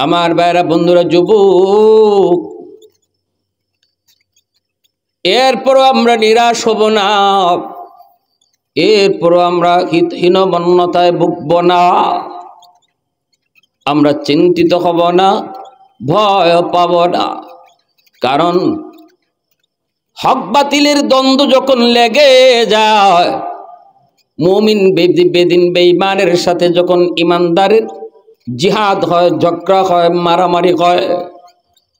আমার ভাইরা বন্ধুরা যুবক, এরপরও আমরা নিরাশ হব না, এরপরও আমরা হীনমন্যতায় ভুগব না, আমরা চিন্তিত হব না, ভয় পাব না। কারণ হক বাতিলের দ্বন্দ্ব যখন লেগে যায়, মুমিন বেদিন বেঈমানের সাথে যখন ইমানদারের জিহাদ হয়, ঝগড়া হয়, মারামারি হয়,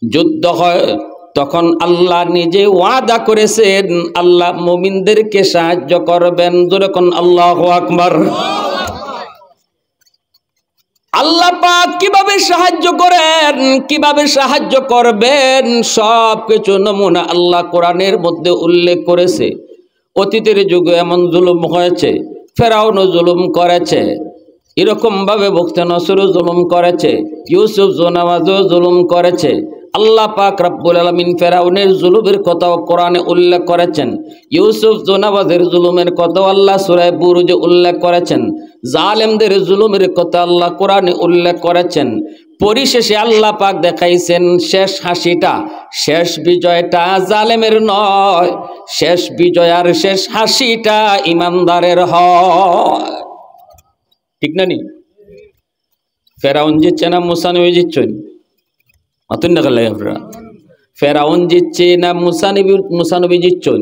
যুদ্ধ হয়, তখন আল্লাহ নিজে ওয়াদা করেছেন আল্লাহ মুমিনদেরকে সাহায্য করবেন। যেরকম আল্লাহু আকবার। আল্লাহ পাক কিভাবে সাহায্য করেন, কিভাবে সাহায্য করবেন, সব কিছু নমুনা আল্লাহ কোরআনের মধ্যে উল্লেখ করেছে। অতীতের যুগে এমন জুলুম হয়েছে, ফেরাউনও জুলুম করেছে, এরকম ভাবে বখতে নসরও জুলুম করেছে, ইউসুফ জুনাওয়াজও জুলুম করেছে। আল্লাহ পাক রব্বুল আলামিন ফেরাউনের জুলুমের কথাও কোরআনে উল্লেখ করেছেন, ইউসুফ জুনাওয়াজের জুলুমের কথাও আল্লাহ সূরা বুরুজে উল্লেখ করেছেন, জালেমদের জুলুমের কথা আল্লাহ কোরআনে উল্লেখ করেছেন। পরিশেষে আল্লাহ পাক দেখাইছেন শেষ হাসিটা, শেষ বিজয়টা জালেমের নয়, শেষ বিজয় আর শেষ হাসিটা ইমানদারের হয়। ঠিক না নি? ফেরাউন জিতছে না মুসা নবী জিতছেন? অতন না গেলে আপনারা, ফেরাউন জিতছে না মুসা নবী জিতছেন?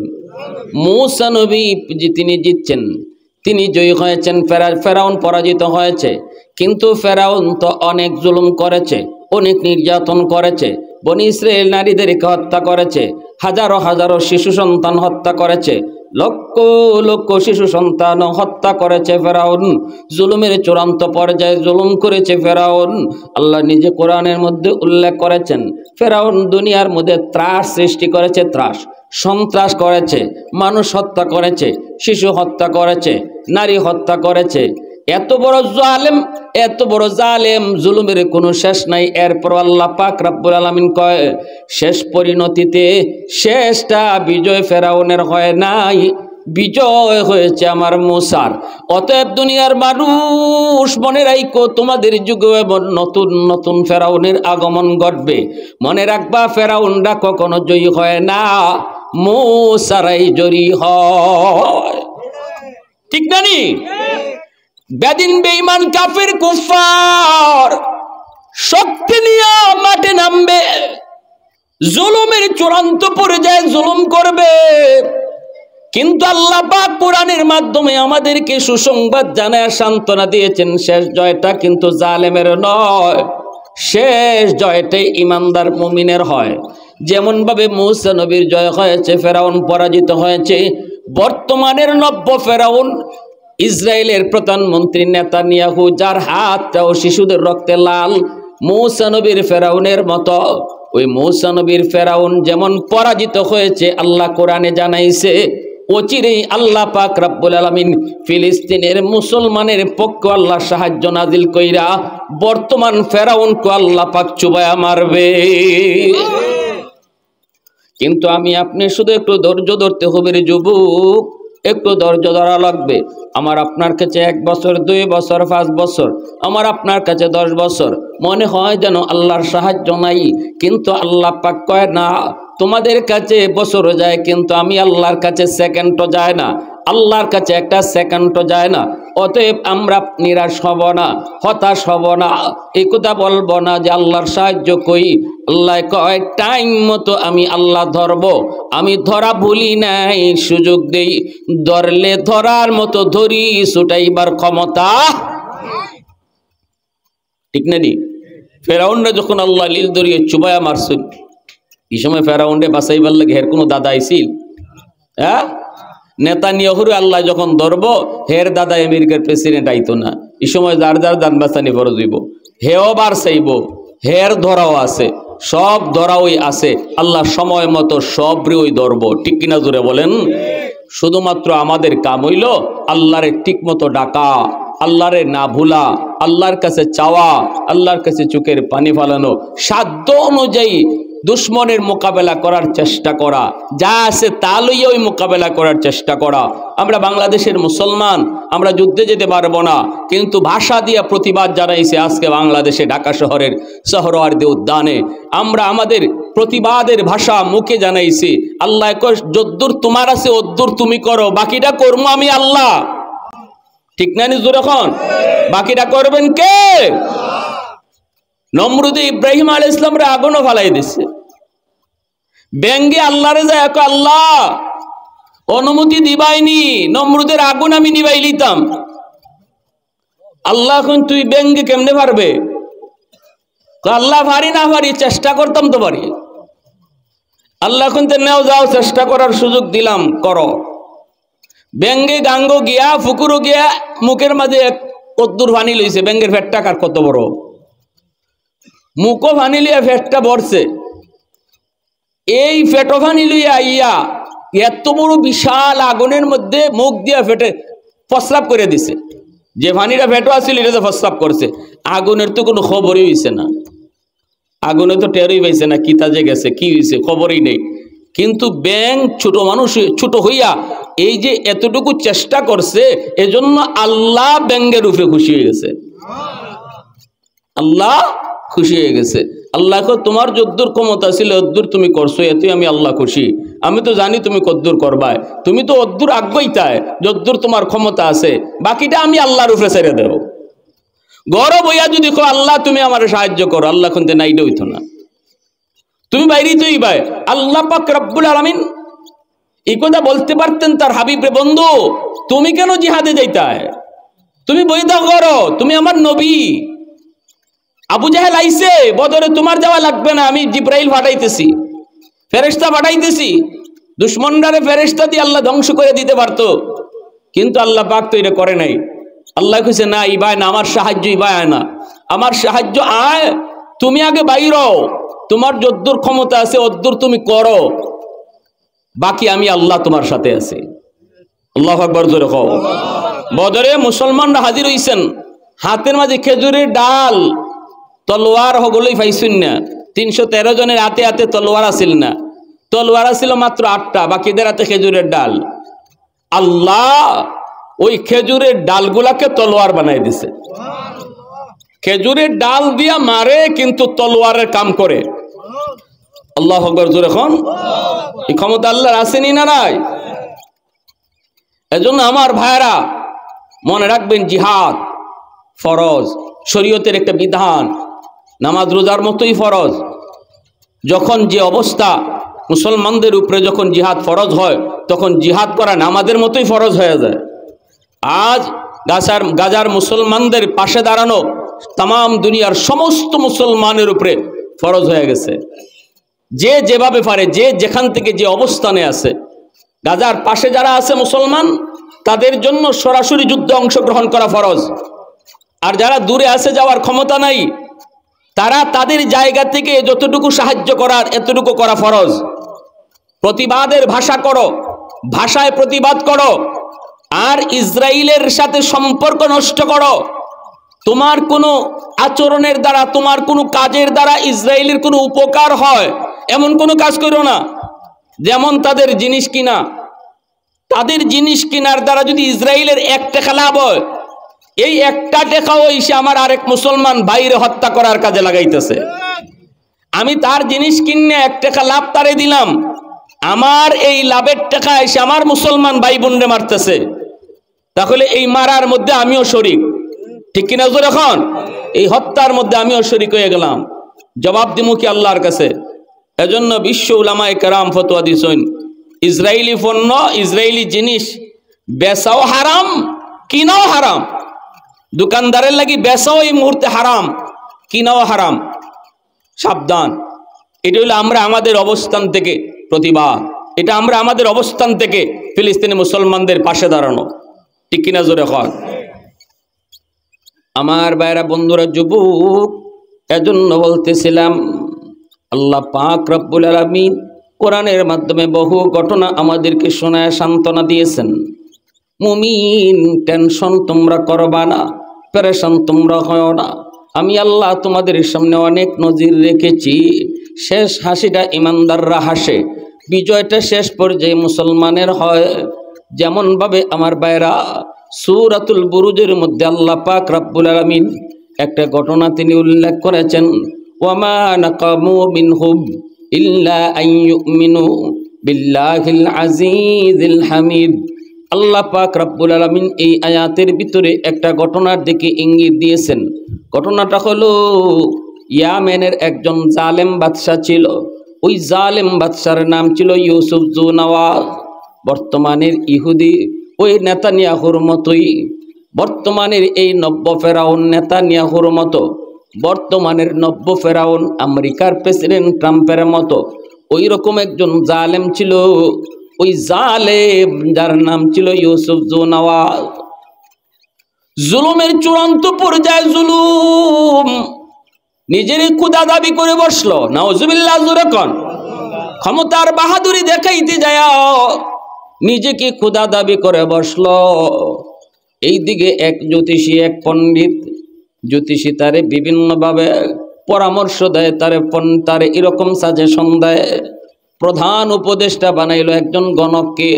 মুসা নবী তিনি জিতছেন, তিনি জয়ী হয়েছেন, ফেরাউন পরাজিত হয়েছে। কিন্তু ফেরাউন তো অনেক জুলুম করেছে, অনেক নির্যাতন করেছে, বনি ইসরায়েল নারীদেরকে হত্যা করেছে, হাজারো হাজারো শিশু সন্তান হত্যা করেছে, লক্ষ লক্ষ শিশু সন্তান হত্যা করেছে ফেরাউন। জুলুমের চূড়ান্ত পর্যায়ে জুলুম করেছে ফেরাউন। আল্লাহ নিজে কোরআনের মধ্যে উল্লেখ করেছেন ফেরাউন দুনিয়ার মধ্যে ত্রাস সৃষ্টি করেছে, ত্রাস সন্ত্রাস করেছে, মানুষ হত্যা করেছে, শিশু হত্যা করেছে, নারী হত্যা করেছে। এত বড় জালেম, এত বড় জালেম, জুলুমের কোনো শেষ নাই। এরপর আল্লাহ পাক রব্বুল আলামিন কয় শেষ পরিণতিতে শেষটা বিজয় ফেরাউনের হয় নাই, বিজয় হয়েছে আমার মুসার। অতএব দুনিয়ার মানুষ মনে রাখো, তোমাদের যুগে এমন নতুন নতুন ফেরাউনের আগমন ঘটবে। মনে রাখবা ফেরাউনরা কখনো জয়ী হয় না, মুসারাই জয়ী হয়। ঠিক না নি? বেদিন বেঈমান কাফির কুফার শক্তি নিয়ে মাঠে নামবে, জুলুমের চূড়ান্ত পর্যায়ে জুলুম করবে। কিন্তু আল্লাহ পাক কোরআনের মাধ্যমে আমাদেরকে সুসংবাদ জানায় সান্ত্বনা দিয়েছেন শেষ জয়টা কিন্তু জালেমের নয়, শেষ জয়টাই ইমানদার মুমিনের হয়। যেমন ভাবে মুসা নবীর জয় হয়েছে, ফেরাউন পরাজিত হয়েছে, বর্তমানের নব্য ফেরাউন ইসরায়েলের প্রধানমন্ত্রী নেতানিয়াহু, যার হাতটাও শিশুদের রক্তে লাল, মুসা নবীর ফেরাউনের মতো। ওই মুসা নবীর ফেরাউন যেমন পরাজিত হয়েছে, আল্লাহ কোরআনে জানাইছে অচিরেই আল্লাহ পাক রব্বুল আলামিন ফিলিস্তিনের মুসলমানের পক্ষে আল্লাহ সাহায্য নাজিল কইরা বর্তমান ফেরাউনকে আল্লাহ পাক চুবায়া মারবে। কিন্তু আমি আপনি শুধু একটু ধৈর্য ধরতে হবে রে যুবক, একটু ধৈর্য ধরা লাগবে। আমার আপনার কাছে 1 বছর, 2 বছর, 5 বছর, আমার আপনার কাছে 10 বছর মনে হয় যেন আল্লাহর সাহায্য নাই, কিন্তু আল্লাহ পাক কয় না, তোমাদের কাছে বছর যায় কিন্তু আমি আল্লাহর কাছে সেকেন্ডও যায় না, আল্লাহর কাছে একটা সেকেন্ডও যায় না। অতএব আমরা নিরাশ হব না, হতাশ হব না, এই কথা বলবো না যে আল্লাহর সাহায্য কই। আল্লাহ কয় টাইম মতো আমি আল্লাহ ধরব, আমি ধরা ভুলি নাই, সুযোগ দেই, ধরলে ধরার মতো ধরি, ছুটাইবার ক্ষমতা। ঠিক না নি? ফেরাউনরা যখন আল্লাহ লীল ধরিয়ে চুবায়া মারছেন, এই সময় ফেরাউনরে বাঁচাইবার লাগে হের কোনো দাদা আইছিল? হ্যাঁ, নেতানিয়াহুর আল্লাহ যখন ধরব, হের দাদা আমেরিকার প্রেসিডেন্ট আইতো না। এই সময় যার যার দান বাঁচানি ফরজ হইব, হেও বার চাইব, হের ধরাও আছে, সব ধরাওই আছে। আল্লাহ সময় মতো সবরে ওই ধরব। ঠিক কিনা জোরে বলেন? শুধুমাত্র আমাদের কাম হইল আল্লাহরে ঠিক মতো ডাকা, আল্লাহরে না ভুলা, আল্লাহর কাছে চাওয়া, আল্লাহর কাছে চোখের পানি ফালানো, সাধ্য অনুযায়ী দুশ্মনের মোকাবেলা করার চেষ্টা করা, যা আছে তা লইয়া ওই মোকাবেলা করার চেষ্টা করা। আমরা বাংলাদেশের মুসলমান, আমরা যুদ্ধে যেতে পারবো না, কিন্তু ভাষা দিয়ে প্রতিবাদ জানাইছে। আজকে বাংলাদেশে ঢাকা শহরের সোহরাওয়ার্দী উদ্যানে আমরা আমাদের প্রতিবাদের ভাষা মুখে জানাইছি। আল্লাহ কয় যদ্দূর তোমার আছে অদ্দূর তুমি করো, বাকিটা করবো আমি আল্লাহ। ঠিক না নিজুর? এখন বাকিটা করবেন কে? নমরুদে ইব্রাহিম আলাইহিস সালামরে আগুনও ফালাই দিচ্ছে। ব্যঙ্গে আল্লাহরে যায়, আল্লাহ অনুমতি দিবাইনি, নমরুদের আগুন আমি নিবাই লিতাম। আল্লাহ এখন তুই ব্যঙ্গে কেমনে পারবে? আল্লাহ পারি না পারি, চেষ্টা করতাম তো পারি। আল্লাহ এখন তো নেও, যাও চেষ্টা করার সুযোগ দিলাম, করো। ব্যঙ্গে গাঙ্গ গিয়া ফুকুরও গিয়া মুখের মাঝে কদ্দুর পানি লইছে। ব্যঙ্গের ফেটটা কার কত বড়, মুখও পানি লিয়া ফেটটা ভরছে। এই ফেটো পানি লইয়া আইয়া এত বড় বিশাল আগুনের মধ্যে মুখ দিয়া ফেটে প্রস্রাব করে দিছে। যে পানিটা ফেটো আসছিল এটা প্রস্রাব করছে। আগুনের তো কোনো খবরই হয়েছে না, আগুনে তো টেরই পাইছে না কি তাজে গেছে, কি হয়েছে খবরই নেই। কিন্তু ব্যাং ছোট মানুষ ছোট হইয়া এই যে এতটুকু চেষ্টা করছে, এজন্য আল্লাহ ব্যাঙ্গের উপরে খুশি হয়ে গেছে। আল্লাহ খুশি হয়ে গেছে। আল্লাহ তোমার যদ্দুর ক্ষমতা ছিল অদ্দুর তুমি করছো, এতই আমি আল্লাহ খুশি। আমি তো জানি তুমি কদ্দুর করবাই, তুমি তো অদ্দুর আগ্রহিতায় যদ্দুর তোমার ক্ষমতা আছে, বাকিটা আমি আল্লাহর উপরে ছেড়ে দেব। গরব হইয়া যদি কো আল্লাহ তুমি আমার সাহায্য করো, আল্লাহ কিন্তু নাইটা হইতো না, তুমি বাইরেই তৈরি ভাই। আল্লাহ পাক রব্বুল আলামিন এই কথা বলতে পারতেন তার হাবিব রে, বন্ধু তুমি কেন জিহাদে যাইতায়, তুমি বৈধ করো, তুমি আমার নবী। আবু জাহেল আইছে বদরে, তোমার যাওয়া লাগবে না, আমি জিব্রাইল পাঠাইতেছি, ফেরেশতা পাঠাইতেছি। দুশ্মনরারে ফেরেশতা দিয়ে আল্লাহ ধ্বংস করে দিতে পারতো, কিন্তু আল্লাহ পাক তো এটা করে নাই। আল্লাহ কইছে না, ইবায় না, আমার সাহায্য ইবায় না, আমার সাহায্য আয়, তুমি আগে বাইরো, তোমার যদ্দুর ক্ষমতা আছে অদ্দুর তুমি করো, বাকি আমি আল্লাহ তোমার সাথে আছি। আল্লাহু আকবার জোরে কও। বদরে মুসলমানরা হাজির হইছেন, হাতের মাঝে খেজুরের ডাল, তলোয়ার হগলই পাইছেন না। 313 জনের হাতে হাতে তলোয়ার আছিল না, তলোয়ার আছিল মাত্র 8টা, বাকিদের হাতে খেজুরের ডাল। আল্লাহ ওই খেজুরের ডালগুলাকে তলোয়ার বানাই দিছে। খেজুরের ডাল দিয়া মারে কিন্তু তলোয়ারের কাম করে। আল্লাহু আকবার জোরে কোন। এই ক্ষমতা আল্লাহর আসেনি না নাই? এজন্য আমার ভাইরা মনে রাখবেন, জিহাদ ফরজ, শরীয়তের একটা বিধান, নামাজ রোজার মতোই ফরজ। যখন যে অবস্থা মুসলমানদের উপরে যখন জিহাদ ফরজ হয়, তখন জিহাদ করা নামাজের মতোই ফরজ হয়ে যায়। আজ গাজার মুসলমানদের পাশে দাঁড়ানো তাম দুনিয়ার সমস্ত মুসলমানের উপরে ফরজ হয়ে গেছে। যে যেভাবে পারে, যে যেখান থেকে যে অবস্থানে আছে, গাজার পাশে যারা আছে মুসলমান, তাদের জন্য সরাসরি যুদ্ধে অংশগ্রহণ করা ফরজ। আর যারা দূরে আছে, যাওয়ার ক্ষমতা নাই, তারা তাদের জায়গা থেকে যতটুকু সাহায্য করার এতটুকু করা ফরজ। প্রতিবাদের ভাষা করো, ভাষায় প্রতিবাদ করো। আর ইসরায়েলের সাথে সম্পর্ক নষ্ট করো। তোমার কোনো আচরণের দ্বারা, তোমার কোনো কাজের দ্বারা ইসরায়েলের কোনো উপকার হয় এমন কোনো কাজ করো না। যেমন তাদের জিনিস কিনা, তাদের জিনিস কেনার দ্বারা যদি ইসরায়েলের 1 টাকা লাভ হয়, এই 1টা টাকাও এসে আমার আরেক মুসলমান ভাইরে হত্যা করার কাজে লাগাইতেছে। আমি তার জিনিস কিনে 1 টাকা লাভ তারে দিলাম, আমার এই লাভের টাকা এসে আমার মুসলমান ভাই বোনরে মারতেছে, তাহলে এই মারার মধ্যে আমিও শরীক। ঠিক কিনা জোর? এখন এই হত্যার মধ্যে আমিও শরীক হয়ে গেলাম, জবাব দিমু কি আল্লাহর কাছে? এজন্য বিশ্ব উলামায়ে কেরাম ফতোয়া দিছেন, ইসরায়েলি পণ্য, ইসরায়েলি জিনিস বেচাও হারাম, কিনাও হারাম। দোকানদারের লাগি বেচাও এই মুহূর্তে হারাম, কিনাও হারাম। সাবধান। এটা হলো আমরা আমাদের অবস্থান থেকে প্রতিবাদ, এটা আমরা আমাদের অবস্থান থেকে ফিলিস্তিনি মুসলমানদের পাশে দাঁড়ানো। ঠিক কিনা জোরে হয়? আমার ভাইরা বন্ধুরা, যুবক, এজন্য বলতেছিলাম, আল্লাহ পাক রব্বুল আলামিন কোরআনের মাধ্যমে বহু ঘটনা আমাদেরকে শোনায় সান্ত্বনা দিয়েছেন। মুমিন, টেনশন তোমরা করবা না, পেরেশান তোমরা হয় না। আমি আল্লাহ তোমাদের সামনে অনেক নজির রেখেছি, শেষ হাসিটা ইমানদাররা হাসে, বিজয়টা শেষ পর্যায়ে মুসলমানের হয়। যেমন ভাবে আমার ভাইরা সূরাতুল বুরুজের মধ্যে আল্লাহ পাক রব্বুল আলামিন একটা ঘটনা তিনি উল্লেখ করেছেন, ওয়ামা নাকামু মিনহুম ইল্লা আন ইউমিনু বিল্লাহিল আজিজিল হামিদ। আল্লাহ পাক রব্বুল আলামিন এই আয়াতের ভিতরে একটা ঘটনার দিকে ইঙ্গিত দিয়েছেন। ঘটনাটা হলো ইয়ামেনের একজন জালেম বাদশা ছিল। ওই জালেম বাদশার নাম ছিল ইউসুফ জু নওয়াজ। বর্তমানের ইহুদি ওই নেতানিয়াহুর মতোই, বর্তমানের এই নব্য ফেরাউন নেতানিয়াহুর মতো, বর্তমানের নব্য ফেরাউন আমেরিকার প্রেসিডেন্ট ট্রাম্পের মতো ওই রকম একজন জালেম ছিল। ওই জালেম যার নাম ছিল ইউসুফ জু নওয়াজ, জুলুমের চূড়ান্ত পর্যায়ে জুলুম, নিজের ক্ষুধা দাবি করে বসলো। নাউজুবিল্লাহ, জোরে কোন। ক্ষমতার বাহাদুরি দেখাইতে যায় নিজেকে ক্ষুধা দাবি করে বসলো। এইদিকে এক জ্যোতিষী, এক পণ্ডিত, জ্যোতিষী তারে বিভিন্নভাবে পরামর্শ দেয়, তারে এরকম সাজেশন দেয়। প্রধান উপদেষ্টা বানাইলো একজন গণককে।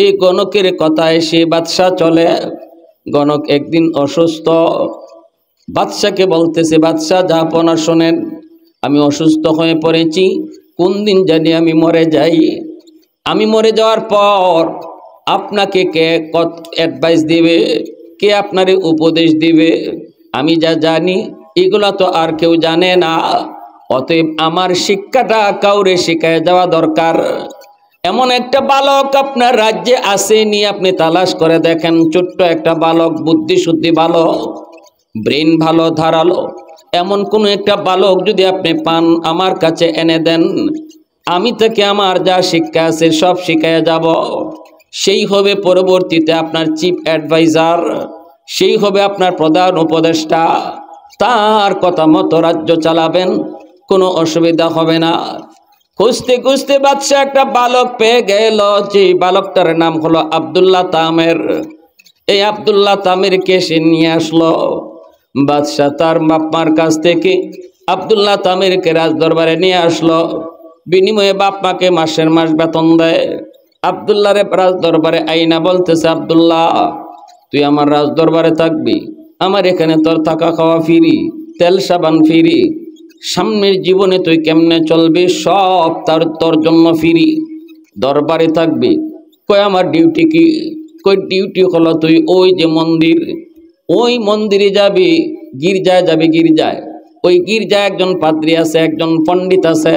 এই গণকের কথায় সে বাদশা চলে। গণক একদিন অসুস্থ, বাদশাকে বলতেছে, বাদশা জাহাপনা শোনেন, আমি অসুস্থ হয়ে পড়েছি, কোন দিন জানি আমি মরে যাই। আমি মরে যাওয়ার পর আপনাকে কে অ্যাডভাইস দিবে, কে আপনার উপদেশ দিবে? আমি যা জানি এগুলা তো আর কেউ জানে না। অতএব আমার শিক্ষাটা কাউরে শিখায় যাওয়া দরকার। এমন একটা বালক আপনার রাজ্যে আসেনি, আপনি তালাশ করে দেখেন। ছোট্ট একটা বালক, বুদ্ধি শুদ্ধি ভালো, ব্রেন ভালো, ধারালো, এমন কোনো একটা বালক যদি আপনি পান, আমার কাছে এনে দেন। আমি তাকে আমার যা শিক্ষা আছে সব শিখাইয়া যাব। সেই হবে পরবর্তীতে আপনার চিফ অ্যাডভাইজার, সেই হবে আপনার প্রধান উপদেষ্টা। তার কথা মতো রাজ্য চালাবেন, কোনো অসুবিধা হবে না। খুঁজতে খুঁজতে বাদশা একটা বালক পেয়ে গেল। যে বালকটার নাম হলো আব্দুল্লাহ তামের। এই আব্দুল্লাহ তামেরকে সে নিয়ে আসলো। বাদশা তার বাপমার কাছ থেকে আব্দুল্লাহ তামেরকে রাজদরবারে নিয়ে আসলো। বিনিময়ে বাপ মাকে মাসের মাস বেতন দেয়। আব্দুল্লাহর রাজদরবারে আইনা বলতেছে, আব্দুল্লাহ তুই আমার রাজদরবারে থাকবি, আমার এখানে তোর থাকা খাওয়া ফ্রি, তেল সাবান ফ্রি, সামনের জীবনে তুই কেমনে চলবি সব তোর জন্য ফ্রি, দরবারে থাকবি। কয় আমার ডিউটি কি? কই ডিউটি হলো তুই ওই যে মন্দির, ওই মন্দিরে যাবি, গির্জায় যাবি, গির্জায়, ওই গির্জায় একজন পাদ্রী আছে, একজন পণ্ডিত আছে,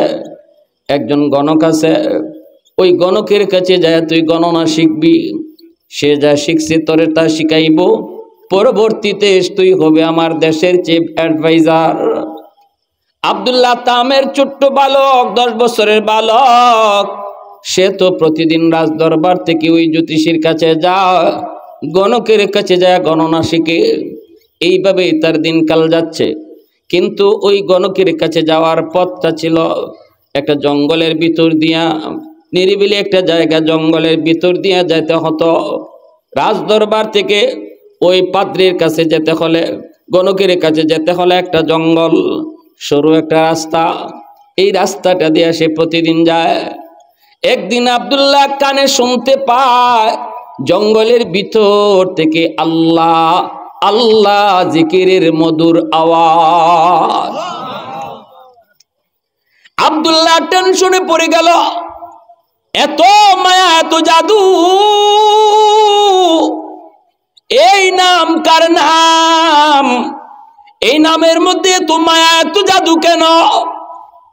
একজন গণক আছে। ওই গণকের কাছে যায় তুই গণনা শিখবি। সে যা শিখছে তোরে তা শিখাইব। পরবর্তীতে তুই হবে আমার দেশের চিফ অ্যাডভাইজার। আব্দুল্লাহ তামের ছোট্ট বালক, 10 বছরের বালক, সে তো প্রতিদিন রাজদরবার থেকে ওই জ্যোতিষীর কাছে যায়, গণকের কাছে যায় গণনা শিখে। এইভাবেই তার দিনকাল যাচ্ছে। কিন্তু ওই গণকের কাছে যাওয়ার পথটা ছিল একটা জঙ্গলের ভিতর দিয়া, নিরিবিলি একটা জায়গা, জঙ্গলের ভিতর দিয়া যেতে হতো। রাজদরবার থেকে ওই পাদ্রীর কাছে যেতে হলে, গণকের কাছে যেতে হলে একটা জঙ্গল, সরু একটা রাস্তা। এই রাস্তাটা দিয়ে সে প্রতিদিন যায়। একদিন আব্দুল্লাহ কানে শুনতে পায় জঙ্গলের ভিতর থেকে আল্লাহ আল্লাহ জিকিরের মধুর আওয়াজ। আব্দুল্লাহ টেনশনে পড়ে গেল। এত মায়া, এত জাদু, এই নাম কার নাম? এই নামের মধ্যে এত মায়া, এত জাদু কেন?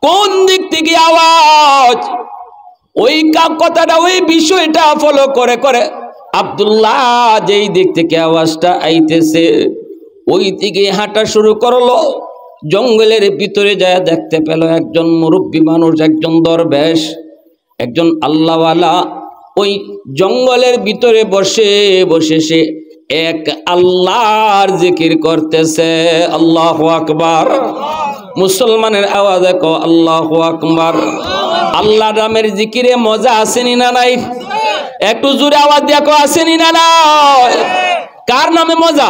কোন দিক থেকে আওয়াজ? ওই কথাটা, ওই বিষয়টা ফলো করে করে আব্দুল্লাহ যেই দিক থেকে আওয়াজটা আইতেছে ওই দিকে হাঁটা শুরু করলো। জঙ্গলের ভিতরে যায় দেখতে পেল একজন মুরব্বী মানুষ, একজন দরবেশ, একজন আল্লাহওয়ালা ওই জঙ্গলের ভিতরে বসে বসে সে এক আল্লাহর জিকির করতেছে। আল্লাহু আকবার। মুসলমানের আওয়াজে কও আল্লাহু আকবার। আল্লাহ নামের জিকিরে মজা আসেনি না নাই? একটু জোরে আওয়াজ দিয়ে কও আসেনি না নাই? কার নামে মজা?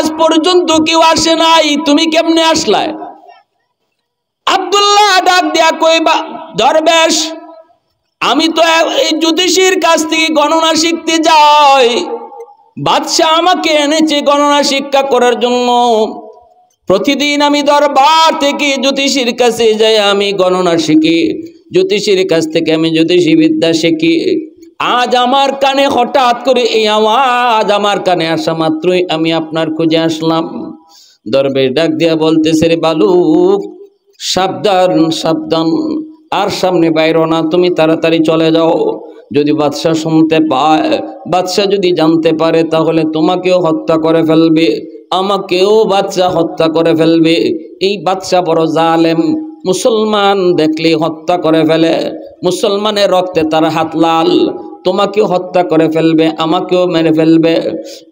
আজ পর্যন্ত কেউ আসে নাই, তুমি কেমনে আসলায়? আব্দুল্লাহ ডাক দিয়া কইবা, দরবেশ আমি তো এই জ্যোতিষীর কাছ থেকে গণনা শিখতে যাই, বাদশাহ আমাকে এনেছে গণনা শিক্ষা করার জন্য। প্রতিদিন আমি দরবার থেকে জ্যোতিষীর কাছে যাই, আমি গণনা শিখি, জ্যোতিষীর কাছ থেকে আমি জ্যোতিষী বিদ্যা শিখি। আজ আমার কানে হঠাৎ করে এই আওয়াজ আমার কানে আসা মাত্রই আমি আপনার খুঁজে আসলাম। দরবেশ ডাক দিয়া বলতেছে, রে বালুক সাবধান সাবধান, আর সামনে বাইরো না, তুমি তাড়াতাড়ি চলে যাও। যদি বাদশাহ শুনতে পায়, বাদশাহ যদি জানতে পারে, তাহলে তোমাকেও হত্যা করে ফেলবে, আমাকেও বাদশাহ হত্যা করে ফেলবে। এই বাদশাহ বড় জালেম, মুসলমান দেখলে হত্যা করে ফেলে, মুসলমানের রক্তে তার হাত লাল, তোমাকেও হত্যা করে ফেলবে, আমাকেও মেরে ফেলবে।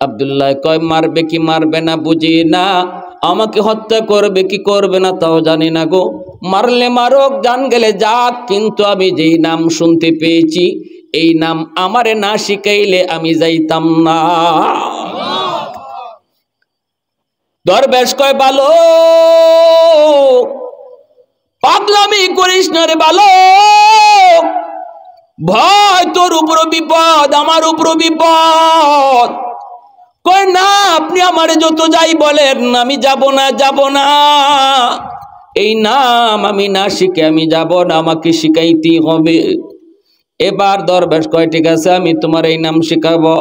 আব্দুল্লাহ কয়, মারবে কি মারবে না বুঝি না, আমাকে হত্যা করবে কি করবে না তাও জানি না গো। মারলে মারক, জান গেলে যাক, কিন্তু আমি যেই নাম শুনতে পেয়েছি এই নাম আমারে না শিখাইলে আমি যাইতাম না। দরবেশ কয়, বালক পাগলামি করিস না রে বালক, ভয় তোর উপর বিপদ, আমার উপর বিপদ। কয় না, আপনি আমারে যত যাই বলেন আমি যাব না, যাব না, এই নাম আমি না শিখে আমি যাব না, আমাকে শিখাইতেই হবে। এবার দরবেশ কয়, ঠিক আছে আমি তোমার এই নাম শিখাবো,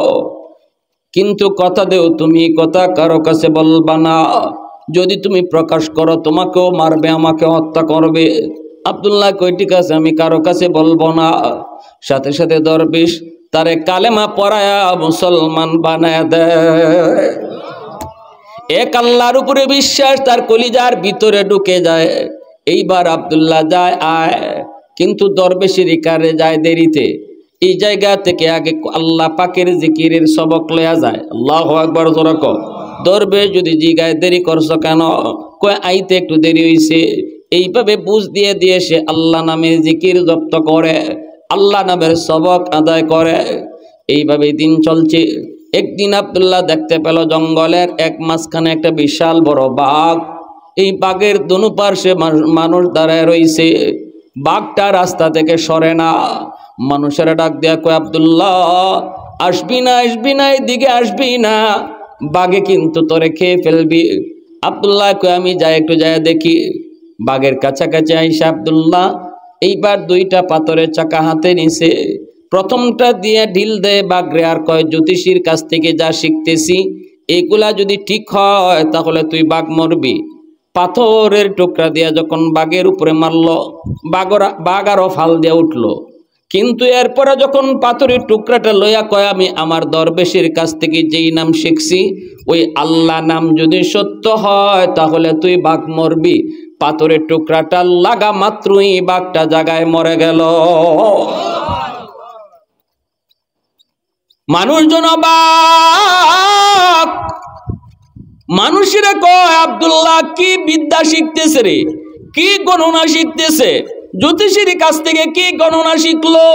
কিন্তু কথা দেও তুমি কথা কারো কাছে বলবা না, যদি তুমি প্রকাশ করো তোমাকেও মারবে, আমাকে হত্যা করবে। আব্দুল্লাহ কয়, ঠিক আছে আমি কারো কাছে বলবো না। সাথে সাথে দরবেশ তারে কালেমা পড়ায়া মুসলমান বানায় দেয়। এক আল্লাহর উপরে বিশ্বাস তার কলিজার ভিতরে ঢুকে যায়। এইবার আব্দুল্লাহ যায় আয়, কিন্তু দরবেশের কারে যায় দেরিতে। এই জায়গা থেকে আগে আল্লাহ পাকের জিকিরের সবক লয়া যায়। আল্লাহু আকবার জোরে কও। দরবেশ যদি জিগায় দেরি করছো কেন, কয় আইতে একটু দেরি হইছে। এইভাবে বুঝ দিয়ে দিয়ে সে আল্লাহ নামের জিকির জপ্ত করে, আল্লাহ নামের সবক আদায় করে। এইভাবে দিন চলছে। একদিন আব্দুল্লাহ দেখতে পেল জঙ্গলের এক মাঝখানে একটা বিশাল বড় বাঘ। এই বাঘের দুনো পার্শ্বে মানুষ দাঁড়ায় রইছে। বাঘটা রাস্তা থেকে সরে না। মানুষেরা ডাক দেয়া কয়, আব্দুল্লাহ আসবি না, আসবি না, এদিকে আসবি না, বাঘে কিন্তু তোরে খেয়ে ফেলবি। আব্দুল্লাহ কয়, আমি যাই একটু যাই দেখি। বাঘের কাছাকাছি আইসা আব্দুল্লাহ এইবার দুইটা পাথরের চাকা হাতে নিছে। প্রথমটা দিয়ে ঢিল দেয় বাঘরে, আর কয়, জ্যোতিষীর কাছ থেকে যা শিখতেছি এগুলা যদি ঠিক হয় তাহলে তুই বাঘ মরবি। পাথরের টুকরা দিয়া যখন বাঘের উপরে মারল, বাঘ আরো ফাল দিয়ে উঠল। কিন্তু এরপরে যখন পাথরের টুকরাটা লইয়া কয়, আমি আমার দরবেশের কাছ থেকে যেই নাম শিখছি ওই আল্লাহ নাম যদি সত্য হয় তাহলে তুই বাঘ মরবি, পাথরের টুকরাটা লাগা মাত্রই বাঘটা জায়গায় মরে গেল। মানুষজন অবাক। মানুষেরা কয়, আব্দুল্লাহ কি বিদ্যা শিখতেছে রে, কি গণনা শিখতেছে, জ্যোতিষীর কাছ থেকে কি গণনা শিখলো?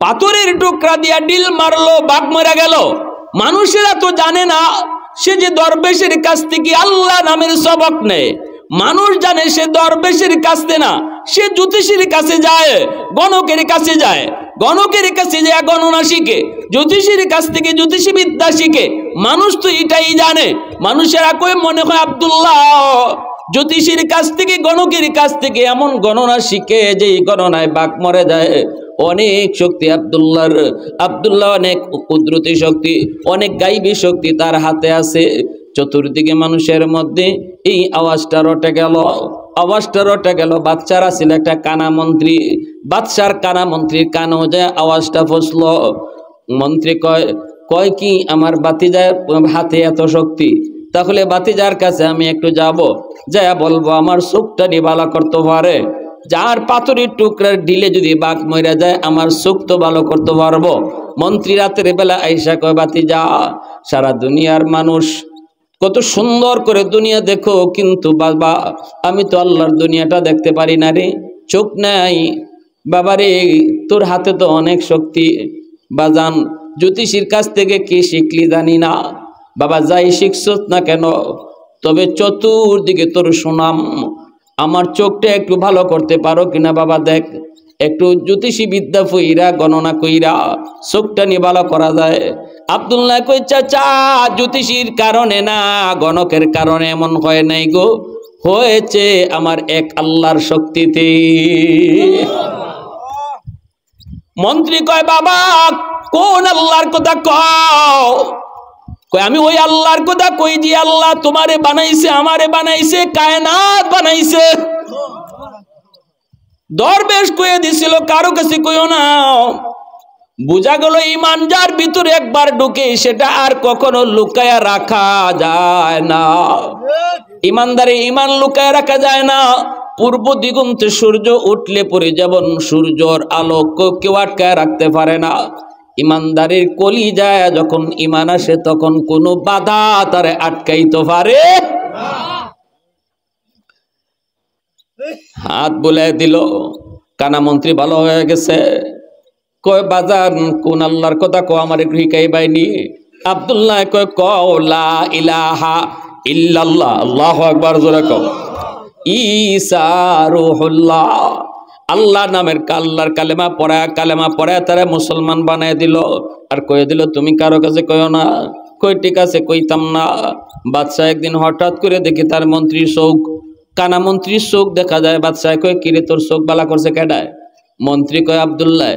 পাথরের টুকরা দিয়া ডিল মারলো, বাঘ মরে গেল। মানুষেরা তো জানে না সে যে দরবেশের কাছ থেকে আল্লাহ নামের সবক নেয়। মানুষ জানে সে দরবেশের কাছে না, সে জ্যোতিষীর কাছে যায়, গণকের কাছে যায়, গণকের কাছে যায় গণনা শিখে, জ্যোতিষীর কাছ থেকে জ্যোতিষী বিদ্যা শিখে। মানুষ তো এটাই জানে। মানুষেরা কই মনে হয় আব্দুল্লাহ জ্যোতিষীর কাছ থেকে গণকের কাছ থেকে এমন গণনা শিখে যে গণনায় বাঘ মরে যায়। অনেক শক্তি আব্দুল্লাহ অনেক কুদরতি শক্তি, অনেক গাইবী শক্তি তার হাতে আছে। চতুর্দিকে মানুষের মধ্যে এই আওয়াজটা রটে গেল, আওয়াজটা রটে গেল। বাচ্চারা ছিল একটা কানা মন্ত্রী, বাদশার কানা মন্ত্রীর কানেও যায় আওয়াজটা ফসল। মন্ত্রী কয় কি আমার বাতিজার হাতে এত শক্তি, তাহলে বাতিজার কাছে আমি একটু যাব, যাইয়া বলবো আমার চোখটা নিবালা করতে পারে। যার পাথরের টুকরার ঢিলে যদি বাঘ মরে যায় আমার চোখ তো ভালো করতে পারবো। মন্ত্রী রাতের বেলা আইসা কয়, বাতিজা সারা দুনিয়ার মানুষ কত সুন্দর করে দুনিয়া দেখো, কিন্তু বাবা আমি তো আল্লাহর দুনিয়াটা দেখতে পারি না রে, চোখ নাই। বাবারে তোর হাতে তো অনেক শক্তি, বাজান জ্যোতিষীর কাছ থেকে কি শিখলি জানি না। বাবা যাই শিখছস না কেন, তবে চতুর্দিকে তোর সুনাম, আমার চোখটা একটু ভালো করতে পারো কিনা বাবা দেখ, একটু জ্যোতিষী বিদ্যা ফইরা গণনা কইরা চোখটা নিয়ে ভালো করা যায়। আব্দুল্লাহ কই চাচা জ্যোতিষীর কারণে না, গণকের কারণে এমন হয় নাই গো, হয়েছে আমার এক আল্লাহর শক্তিতে। মন্ত্রী কয় বাবা কোন আল্লাহর কথা কও? কয় আমি ওই আল্লাহর কথা কই যে আল্লাহ তোমারে বানাইছে, আমারে বানাইছে, কায়নাত বানাইছে। দরবেশ কয়ে দিছিল কারো কাছে কইও না। বুঝা গেল ইমান যার ভিতরে একবার ঢুকে সেটা আর কখনো লুকায়া রাখা যায় না। ইমানদারে ইমান লুকায়া রাখা যায় না। পূর্ব দিগন্তে সূর্য উঠলে পরে যেমন সূর্যর আলো কেউ আটকায় রাখতে পারে না, ইমানদারের কলিজায় যখন ইমান আসে তখন কোনো বাধা তারে আটকাইতে পারে না। হাত বুলাই দিল, কানা মন্ত্রী ভালো হয়ে গেছে। কয় বাজান কোন আল্লাহর কথা কো আমার একটু শিখাই বাইনি। আব্দুল্লাহ কয় কও লা ইলাহা ইল্লাল্লাহ, আল্লাহু আকবার জোরে কও। ঈসা রূহুল্লাহ, আল্লাহ নামের আল্লাহর কালেমা পড়া তারা মুসলমান বানায় দিল। আর কয়ে দিল তুমি কারো কাছে কইও না। কই ঠিক আছে কইতাম না। বাদশাহ একদিন হঠাৎ করে দেখি তার মন্ত্রীর চোখ, কানা মন্ত্রীর চোখ দেখা যায়। বাদশাহ কয় কিরে তোর চোখ বালা করছে কেডায়? মন্ত্রী কয় আব্দুল্লাহ।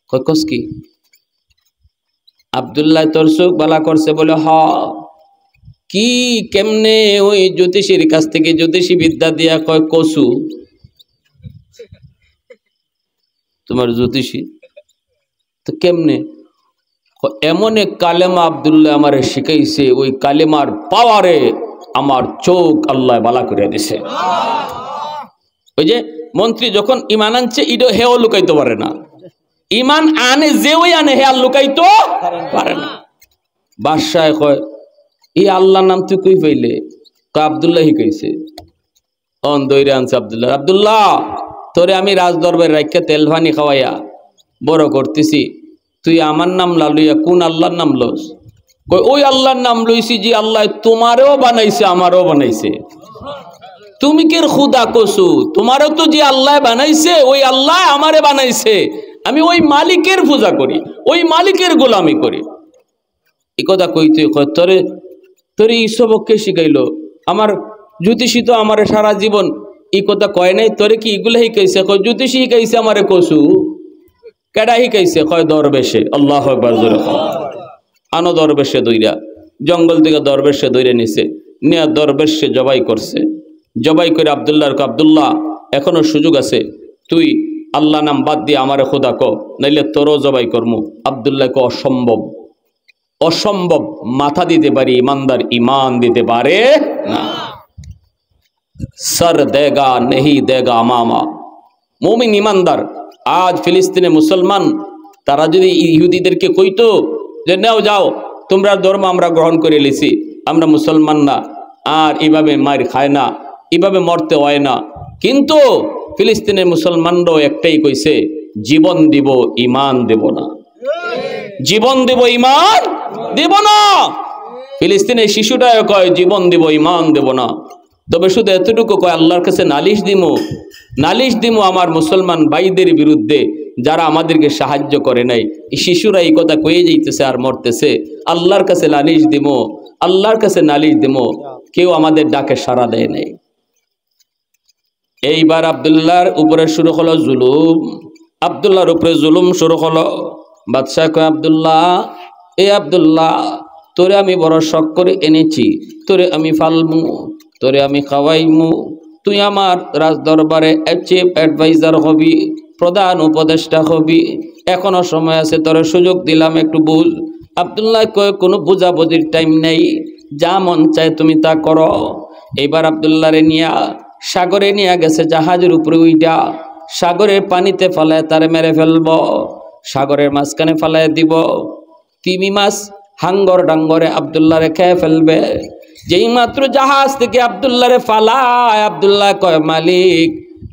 কয় কস কি? আব্দুল্লাহ তোর চোখ বালা করছে বলে হ। কি কেমনে? ওই জ্যোতিষীর কাছ থেকে জ্যোতিষী বিদ্যা দিয়া। কয় কসু তোমার জ্যোতিষী তো কেমনে? এমন এক কালেমা আব্দুল্লাহ আমারে শিখাইছে, ওই কালেমার পাওয়ারে আমার চোখ আল্লাহ বালা করে দিছে। ওই যে মন্ত্রী যখন ইমান আনছে ইডো হেও লুকাইতে পারে না, ইমান আনে যে ওই আনে হে আর লুকাইতে পারে না। বাদশাহ কয় এই আল্লাহর নাম তুই কই পাইলে? কয় আব্দুল্লাহ শিখাইছে। অন দইরে আনছে আব্দুল্লাহ। আব্দুল্লাহ তোরে আমি রাজ দরবারে রাখিয়া তেল ভানি খাওয়াইয়া বড় করতেছি, তুই আমার নাম লালুইয়া কোন আল্লাহর নাম লস? কই ওই আল্লাহর নাম লইছি যে আল্লাহ তোমারেও বানাইছে আমারও বানাইছে। তুমি কের খুদা কসু? তোমারও তো যে আল্লাহ বানাইছে ওই আল্লাহ আমারে বানাইছে, আমি ওই মালিকের পূজা করি, ওই মালিকের গোলামি করি। এই কথা কইতে তোরে তোরে ইসবককে শিখাইলো? আমার জ্যোতিষী তো আমারে সারা জীবন এই কথা কয় নাই, তোরে কি এগুলো শিখাইছে? কয় জ্যোতিষী শিখাইছে আমারে কসু। কেডা শিখাইছে? কয় দরবেশে। আল্লাহু আকবার জোরে কও। আনো দরবেশে দইরা, জঙ্গল থেকে দরবেশে দইরে নিছে, নিয়া দরবেশে জবাই করছে। জবাই করে আব্দুল্লাহর কয় আব্দুল্লাহ এখনো সুযোগ আছে, তুই আল্লাহ নাম বাদ দিয়ে আমারে খোদা ক, নাইলে তোরও জবাই করমু। আব্দুল্লাহ কয় অসম্ভব, অসম্ভব। মাথা দিতে পারি, ইমানদার ইমান দিতে পারে না। সর দেগা নেহি দেগা মামা। মুমিন ইমানদার আজ ফিলিস্তিনে মুসলমান তারা যদি ইহুদিদেরকে কইতো যে নাও যাও তোমরা ধর্ম আমরা গ্রহণ করে লিছি, আমরা মুসলমান না, আর এভাবে মার খায় না, এভাবে মরতে হয় না, কিন্তু ফিলিস্তিনের মুসলমানরাও একটাই কইছে জীবন দিব ইমান দেব না, জীবন দেব ইমান দেব না। ফিলিস্তিনের শিশুটাও কয় জীবন দেব ইমান দেব না। তবে শুধু এতটুকু কয় আল্লাহর কাছে নালিশ দিমু আমার মুসলমান ভাইদের বিরুদ্ধে যারা আমাদেরকে সাহায্য করে নাই। এই শিশুরা এই কথা কয়ে যাইতেছে আর মরতেছে। আল্লাহর কাছে নালিশ দিমু, আল্লাহর কাছে নালিশ দিমু, কেউ আমাদের ডাকে সাড়া দেয় নাই। এইবার আব্দুল্লাহর উপরে শুরু হলো জুলুম, আব্দুল্লাহর উপরে জুলুম শুরু হলো। বাদশাহ কয় আব্দুল্লাহ, এ আব্দুল্লাহ তোরে আমি বড় শখ করে এনেছি, তোরে আমি ফালমু, তোরে আমি খাওয়াইমু, তুই আমার রাজ দরবারে চিফ অ্যাডভাইজার হবি, প্রধান উপদেষ্টা হবি, এখনো সময় আছে, তোরে সুযোগ দিলাম, একটু বুঝ। আব্দুল্লাহ কয় কোনো বুঝাবুঝির টাইম নেই, যা মন চায় তুমি তা করো। এইবার আব্দুল্লাহরে নিয়া সাগরে নিয়ে গেছে, জাহাজের উপরে উইটা সাগরের পানিতে ফালায় তারে মেরে ফেলব, সাগরের মাঝখানে ফালায় দিব। তিমি মাছ হাঙ্গর ডাঙ্গরে আব্দুল্লাহরে খেয়ে ফেলবে। যেই মাত্র জাহাজ থেকে আব্দুল্লাহরে ফালায়, আব্দুল্লাহ কয় মালিক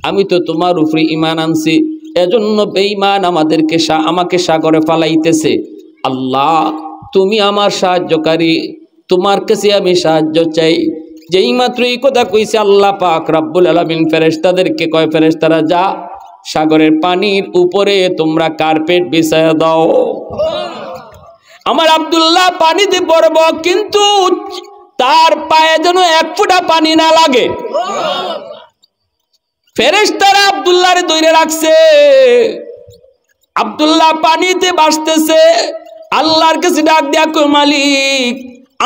আমি তো তোমার উপরে ইমান আনছি, এজন্য বেঈমান আমাকে সাগরে ফালাইতেছে। আল্লাহ তুমি আমার সাহায্যকারী, তোমার কাছে আমি সাহায্য চাই। যেই মাত্র এই কথা কইছে আল্লাহ পাক রব্বুল আলামিন ফেরেশতাদেরকে কয়, ফেরেশতারা যা সাগরের পানির উপরে তোমরা কার্পেট বিছায়া দাও। আমার আব্দুল্লাহ পানিতে পড়ব, কিন্তু তার পায়ে যেন এক ফোঁটা পানি না লাগে। ফেরেশতারা আব্দুল্লাহরে ধরে রাখছে। আব্দুল্লাহ পানিতে ভাসতেছে, আল্লাহর কাছে ডাক দিয়া কই, মালিক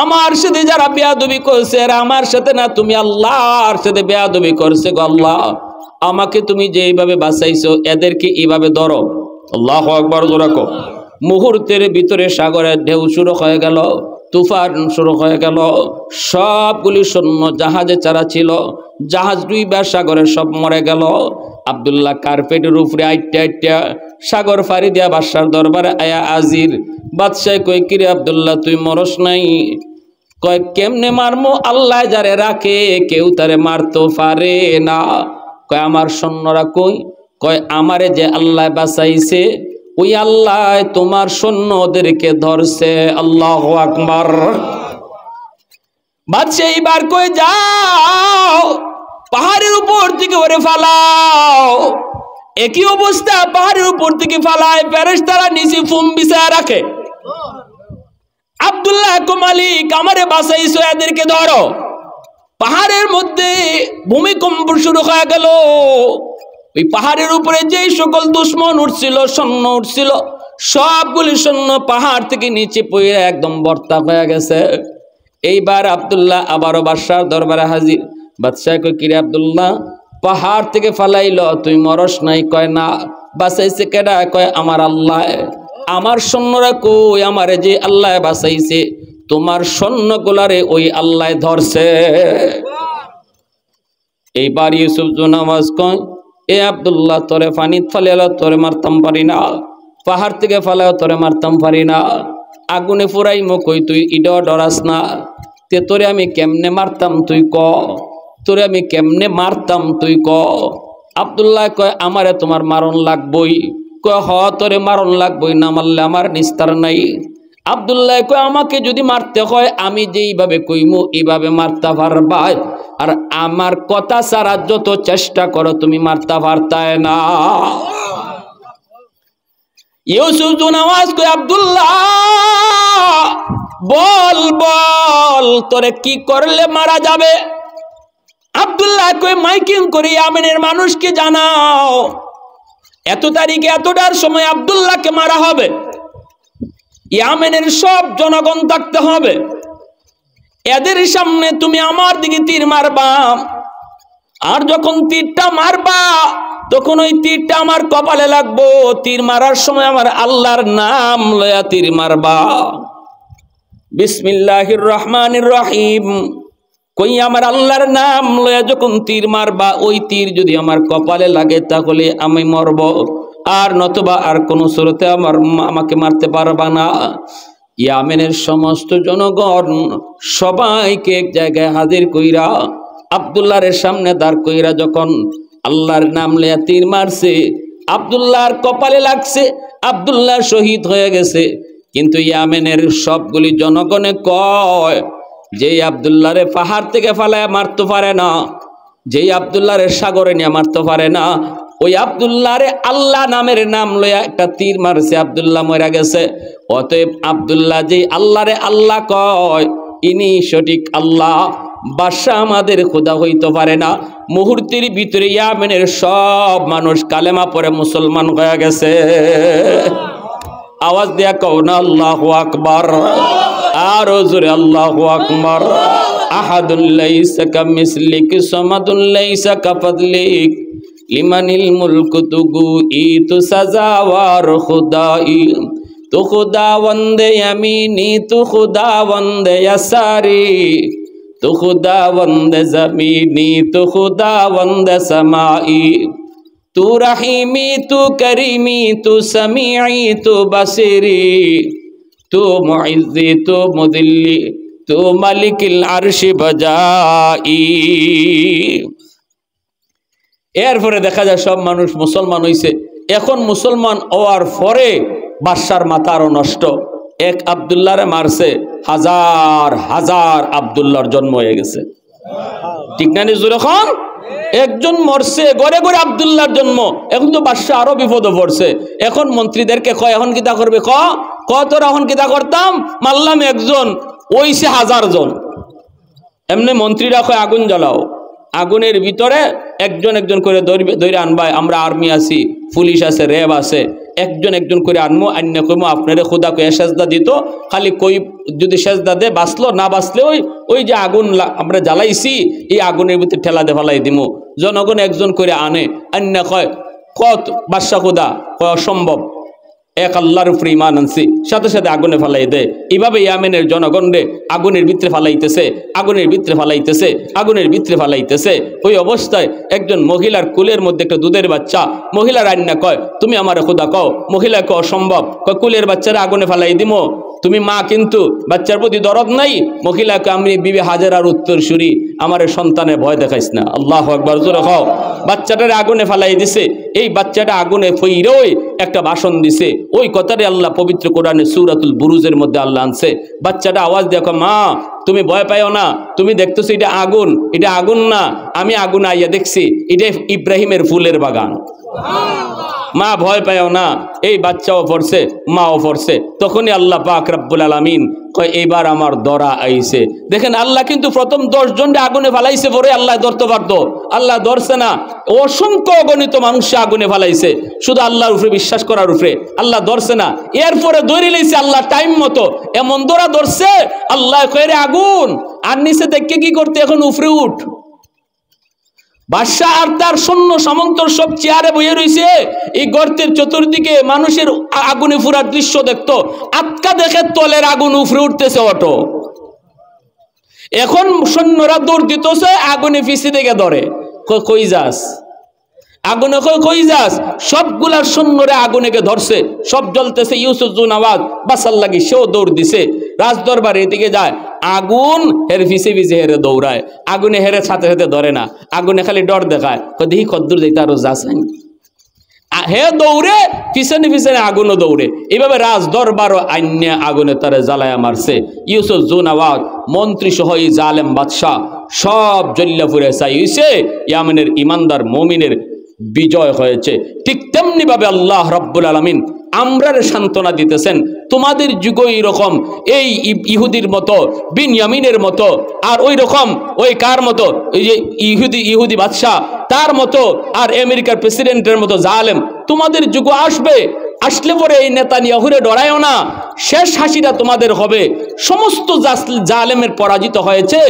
আমার সাথে যারা বেয়াদবি করছে এরা আমার সাথে না, তুমি আল্লাহর সাথে বেয়াদবি করছে গো আল্লাহ, আমাকে তুমি যেইভাবে বাঁচাইছো এদেরকে এইভাবে ধরো। আল্লাহু আকবার জোরে কও। মুহূর্তের ভিতরে সাগরের ঢেউ শুরু হয়ে গেল, তুফান শুরু হয়ে গেল। সবগুলি সৈন্য জাহাজে চারা ছিল, জাহাজ ডুইবা সাগরে সব মরে গেল। আব্দুল্লাহ কার্পেটের উপরে আইটা আইটা সাগর ফাড়ি দিয়া বাদশার দরবারে আয়া আজির। বাদশাহ কই, কিরে আব্দুল্লাহ তুই মরস নাই? কয়, কেমনে মারমু? আল্লাহ যারে রাখে কেউ তারে মারতে পারে না। কয়, আমার সৈন্যরা কই? কয়, আমারে যে আল্লাহ বাঁচাইছে ওই আল্লাহ তোমার সৈন্যদেরকে ধরছে। আল্লাহু আকবার। বাদশাহ এইবার কই, যাও পাহাড়ের উপর থেকে ওরে ফালাও। একই অবস্থা, পাহাড়ের উপর থেকে ফালায়, ফেরেশতারা নিচে ফুম বিছায়া রাখে। আব্দুল্লাহ কো, মালিক আমারে বাঁচাইছো, এদেরকে ধরো। পাহাড়ের মধ্যে ভূমিকম্প শুরু হয়ে গেল। ওই পাহাড়ের উপরে যেই সকল দুশ্মন উঠছিল, সৈন্য উঠছিল, সবগুলি সৈন্য পাহাড় থেকে নিচে পড়ে একদম বর্তা হয়ে গেছে। এইবার আব্দুল্লাহ আবারও বাদশার দরবারে হাজির। বাদশাহ কই, কিরে আব্দুল্লাহ পাহাড় থেকে ফালাইল, তুই মরস নাই? কয়, না। বাঁচাইছে কেডা? কয়, আমার আল্লাহ। আমার সৈন্যরা কই? আমারে যে আল্লাহ বাঁচাইছে তোমার সৈন্যগুলারে ওই আল্লাহ ধরছে। এইবার ইউসুফ জুনামাজ কয়, এ আব্দুল্লাহ তোরে পানিত ফালাইল তোরে মারতাম পারি না, পাহাড় থেকে ফালাইও তোরে মারতাম পারি না, আগুনে ফুরাইমো কই তুই ইডো ডরাস না? তে তোরে আমি কেমনে মারতাম তুই ক? তোরে আমি কেমনে মারতাম তুই ক? আব্দুল্লাহ কয়, আমারে তোমার মারণ লাগবই। কয়, হ তোরে মারণ লাগবই, না মারলে আমার নিস্তার নাই। আব্দুল্লাহ কয়, আমাকে যদি মারতে হয় আমি যেইভাবে কইমু এইভাবে মারতে পারবা, আর আমার কথা ছাড়া যত চেষ্টা করো তুমি মারতে পারতায় না। ইউসুফ জুনাওয়াজ কয়, আব্দুল্লাহ বল বল তোরে কি করলে মারা যাবে? আব্দুল্লাহ কয়, মাইকিং করে ইয়ামেনের মানুষকে জানাও এত তারিখে এতটার সময় আব্দুল্লাহকে মারা হবে। ইয়ামেনের সব জনগণ থাকতে হবে, এদের সামনে তুমি আমার দিকে তীর মারবা, আর যখন তীরটা মারবা তখন ওই তীরটা আমার কপালে লাগবো। তীর মারার সময় আমার আল্লাহর নাম লয়া তীর মারবা। বিসমিল্লাহির রহমানির রহিম কই আমার আল্লাহর নাম লয়া যখন তীর মারবা, ওই তীর যদি আমার কপালে লাগে তাহলে আমি মরব, আর নতুবা আর কোন সুরতে আমাকে মারতে পারবা না। ইয়ামেনের সমস্ত জনগণ সবাইকে এক জায়গায় হাজির কইরা আব্দুল্লাহর সামনে দাঁড় কইরা যখন আল্লাহর নাম লয়া তীর মারছে, আব্দুল্লাহর কপালে লাগছে, আব্দুল্লাহ শহীদ হয়ে গেছে। কিন্তু ইয়ামেনের সবগুলি জনগণে কয়, যেই আব্দুল্লাহরে পাহাড় থেকে ফালায় মারতে পারে না, যেই আব্দুল্লাহরে সাগরে নিয়ে মারতে পারে না, ওই আব্দুল্লাহরে আল্লাহ নামের নাম লইয়া একটা তীর মারছে, আব্দুল্লাহ মরা গেছে। অতএব আব্দুল্লাহ যেই আল্লাহরে আল্লাহ কয় ইনি সঠিক আল্লাহ, বাদশা আমাদের খোদা হইতে পারে না। মুহূর্তের ভিতরে ইয়ামেনের সব মানুষ কালেমা পড়ে মুসলমান হয়ে গেছে। আওয়াজ দিয়া কও না আল্লাহু আকবার, আরো জোরে আল্লাহু আকবার। আহাদুল লাইসা কামিসলিক সামাদুল লাইসা কাফাদলিক লিমানিল মুলকু তুগু ই তু সাজাওয়ার খুদাই, তু খুদাবন্দে ইয়ামিনি তু খুদাবন্দে ইয়াসারি, তু খুদাবন্দে জমিনি তু খুদাবন্দে সামাই, তু রহিমি তু করিমি তু সমিঈ তু বসিরি, তু মুইজ্জি তু মুদিল্লি তু মালিকিল আরশি বজাই। এরপরে দেখা যায় সব মানুষ মুসলমান হইছে। এখন মুসলমান হওয়ার পরে বাদশার মাথা আরো নষ্ট। এক আব্দুল্লাহরে মারছে, হাজার হাজার আব্দুল্লাহর জন্ম হয়ে গেছে। ঠিক না নিজুর? এখন একজন মরছে, গড়ে গড়ে আব্দুল্লাহর জন্ম। এখন তো বাদশা আরো বিপদে পড়ছে। এখন মন্ত্রীদেরকে কয় এখন কিতা করবে, ক তোরা এখন কিতা করতাম, মারলাম একজন, ওইসে হাজার জন। এমনি মন্ত্রীরা কয় আগুন জ্বালাও, আগুনের ভিতরে একজন একজন করে ধরে আনবাই। আমরা আর্মি আছি, পুলিশ আছে, র্যাব আছে, একজন একজন করে আনবো। আন্য কইমো আপনারে খুদা কয়ে সেজদা দিত, খালি কই যদি সেজদা দে বাঁচলো, না বাঁচলে ওই যে আগুন আমরা জ্বালাইছি এই আগুনের ভিতরে ঠেলা দে ফেলাই দিমু। জনগণ একজন করে আনে, আন্য কয় কত বাদশা খুদা, কয় অসম্ভব, এক আল্লাহর উপরে ঈমান আনছি, সাথে সাথে আগুনে ফালাই দেয়। এইভাবে ইয়ামেনের জনগণ রে আগুনের ভিতরে ফালাইতেছে, আগুনের ভিতরে ফালাইতেছে, আগুনের ভিতরে ফালাইতেছে। ওই অবস্থায় একজন মহিলার কুলের মধ্যে একটা দুধের বাচ্চা, মহিলার আন্না কয় তুমি আমার খুদা কও। মহিলা কয় অসম্ভব, কয় কুলের বাচ্চারা আগুনে ফালাই দিমো, তুমি মা কিন্তু বাচ্চার প্রতি দরদ নাই। মহিলাকে আমি বিবি হাজেরার উত্তরসূরি, আমার সন্তানের ভয় দেখাইস না। আল্লাহু আকবার, জোরে খাও। বাচ্চাটারে আগুনে ফালাই দিছে। এই বাচ্চাটা আগুনে ফইরই একটা ভাষণ দিছে। ওই কথারে আল্লাহ পবিত্র কোরআনে সূরাতুল বুরুজের মধ্যে আল্লাহ আনছে। বাচ্চাটা আওয়াজ দেখো, মা তুমি ভয় পাইও না, তুমি দেখতেছো এটা আগুন, এটা আগুন না, আমি আগুন আইয়া দেখছি, এটা ইব্রাহিমের ফুলের বাগান। মা ভয় পাইও না। এই বাচ্চাও পড়ছে, মাও পড়ছে। তখনই আল্লাহ পাক রব্বুল আলামিন কয় এইবার আমার দরা আইছে। দেখেন আল্লাহ কিন্তু প্রথম 10 জনকে আগুনে ফালাইছে, পরে আল্লাহ ধরতে পারতো, আল্লাহ ধরছে না। অসংখ্য অগণিত মানুষ আগুনে ফালাইছে, শুধু আল্লাহর উপরে বিশ্বাস করার উপরে, আল্লাহ ধরছে না। এরপরে ধরে লইছে আল্লাহ টাইম মতো, এমন ধরা ধরছে আল্লাহ কয়ে আগুন আর নিচে দেখে কি করতে, এখন উপরে উঠ। বাদশা আর তার সৈন্য সামন্তর সব চেয়ারে বইয়ে রয়েছে। এই গর্তের চতুর্দিকে মানুষের আগুনে পুরার দৃশ্য দেখতো। আটকা দেখে তলের আগুন উপরে উঠতেছে অটো। এখন সৈন্যরা দৌড় দিতেছে, আগুনে পিছিয়ে থেকে ধরে, কই যাস, আগুনে কই যাস। সবগুলার সৈন্যরা আগুনেকে ধরছে, সব জ্বলতেছে। ইউসুফ জুন আওয়াজ বাসার লাগি, সেও দৌড় দিছে। রাজদরবার এদিকে যায়, আগুন হের পিছে পিছে হেরে দৌড়ায়, আগুনে হেরে সাথে সাথে ধরে না, আগুনে খালি ডর দেখায়, দেখি কদ্দুর যাইতে আরো যাস। হে দৌড়ে পিছনে পিছনে আগুনও দৌড়ে। এইভাবে রাজ দরবারও আইন্যা আগুনে তারে জ্বালায়া মারছে। ইউসুফ জুন আওয়াজ মন্ত্রী সহ এই জালেম বাদশাহ সব জ্বল্লা পুড়ে চাই হইছে। ইয়ামেনের ইমানদার মুমিনের বিজয় হয়েছে। ঠিক তেমনি ভাবে আল্লাহ রাব্বুল আলামিন আমরারে সান্ত্বনা দিতেছেন, তোমাদের যুগে এইরকম এই ইহুদির মতো, বিনয়ামিনের মতো, আর ওই রকম ওই কার মতো, এই যে ইহুদি বাদশাহ তার মতো, আর আমেরিকার প্রেসিডেন্টের মতো জালেম তোমাদের যুগ আসবে। আসলে পরে এই নেতানিয়াহুরে ডরায়ও না, শেষ হাসিটা তোমাদের হবে। সমস্ত জালেমের পরাজিত হয়েছে,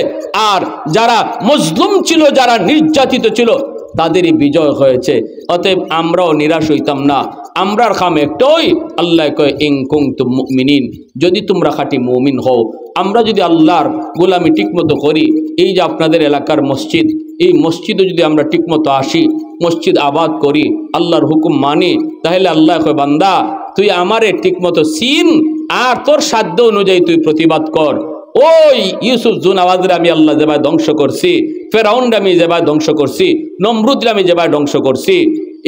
আর যারা মজলুম ছিল, যারা নির্যাতিত ছিল, তাদেরই বিজয় হয়েছে। অতএব আমরাও নিরাশ হইতাম না। আমরার খাম একটাই, আল্লাহ কয় ইন কুনতুম মুমিনিন, যদি তোমরা খাঁটি মুমিন হও। আমরা যদি আল্লাহর গোলামি ঠিকমতো করি, এই যে আপনাদের এলাকার মসজিদ, এই মসজিদে যদি আমরা ঠিকমতো আসি, মসজিদ আবাদ করি, আল্লাহর হুকুম মানি, তাহলে আল্লাহ কয় বান্দা তুই আমারে ঠিকমতো চিন, আর তোর সাধ্য অনুযায়ী তুই প্রতিবাদ কর। ওই ইউসুফ জুন আওয়াজরে আমি আল্লাহ যেভাবে ধ্বংস করছি, ফেরাউনরে আমি যেভাবে ধ্বংস করছি, নমরুদরে আমি যেভাবে ধ্বংস করছি,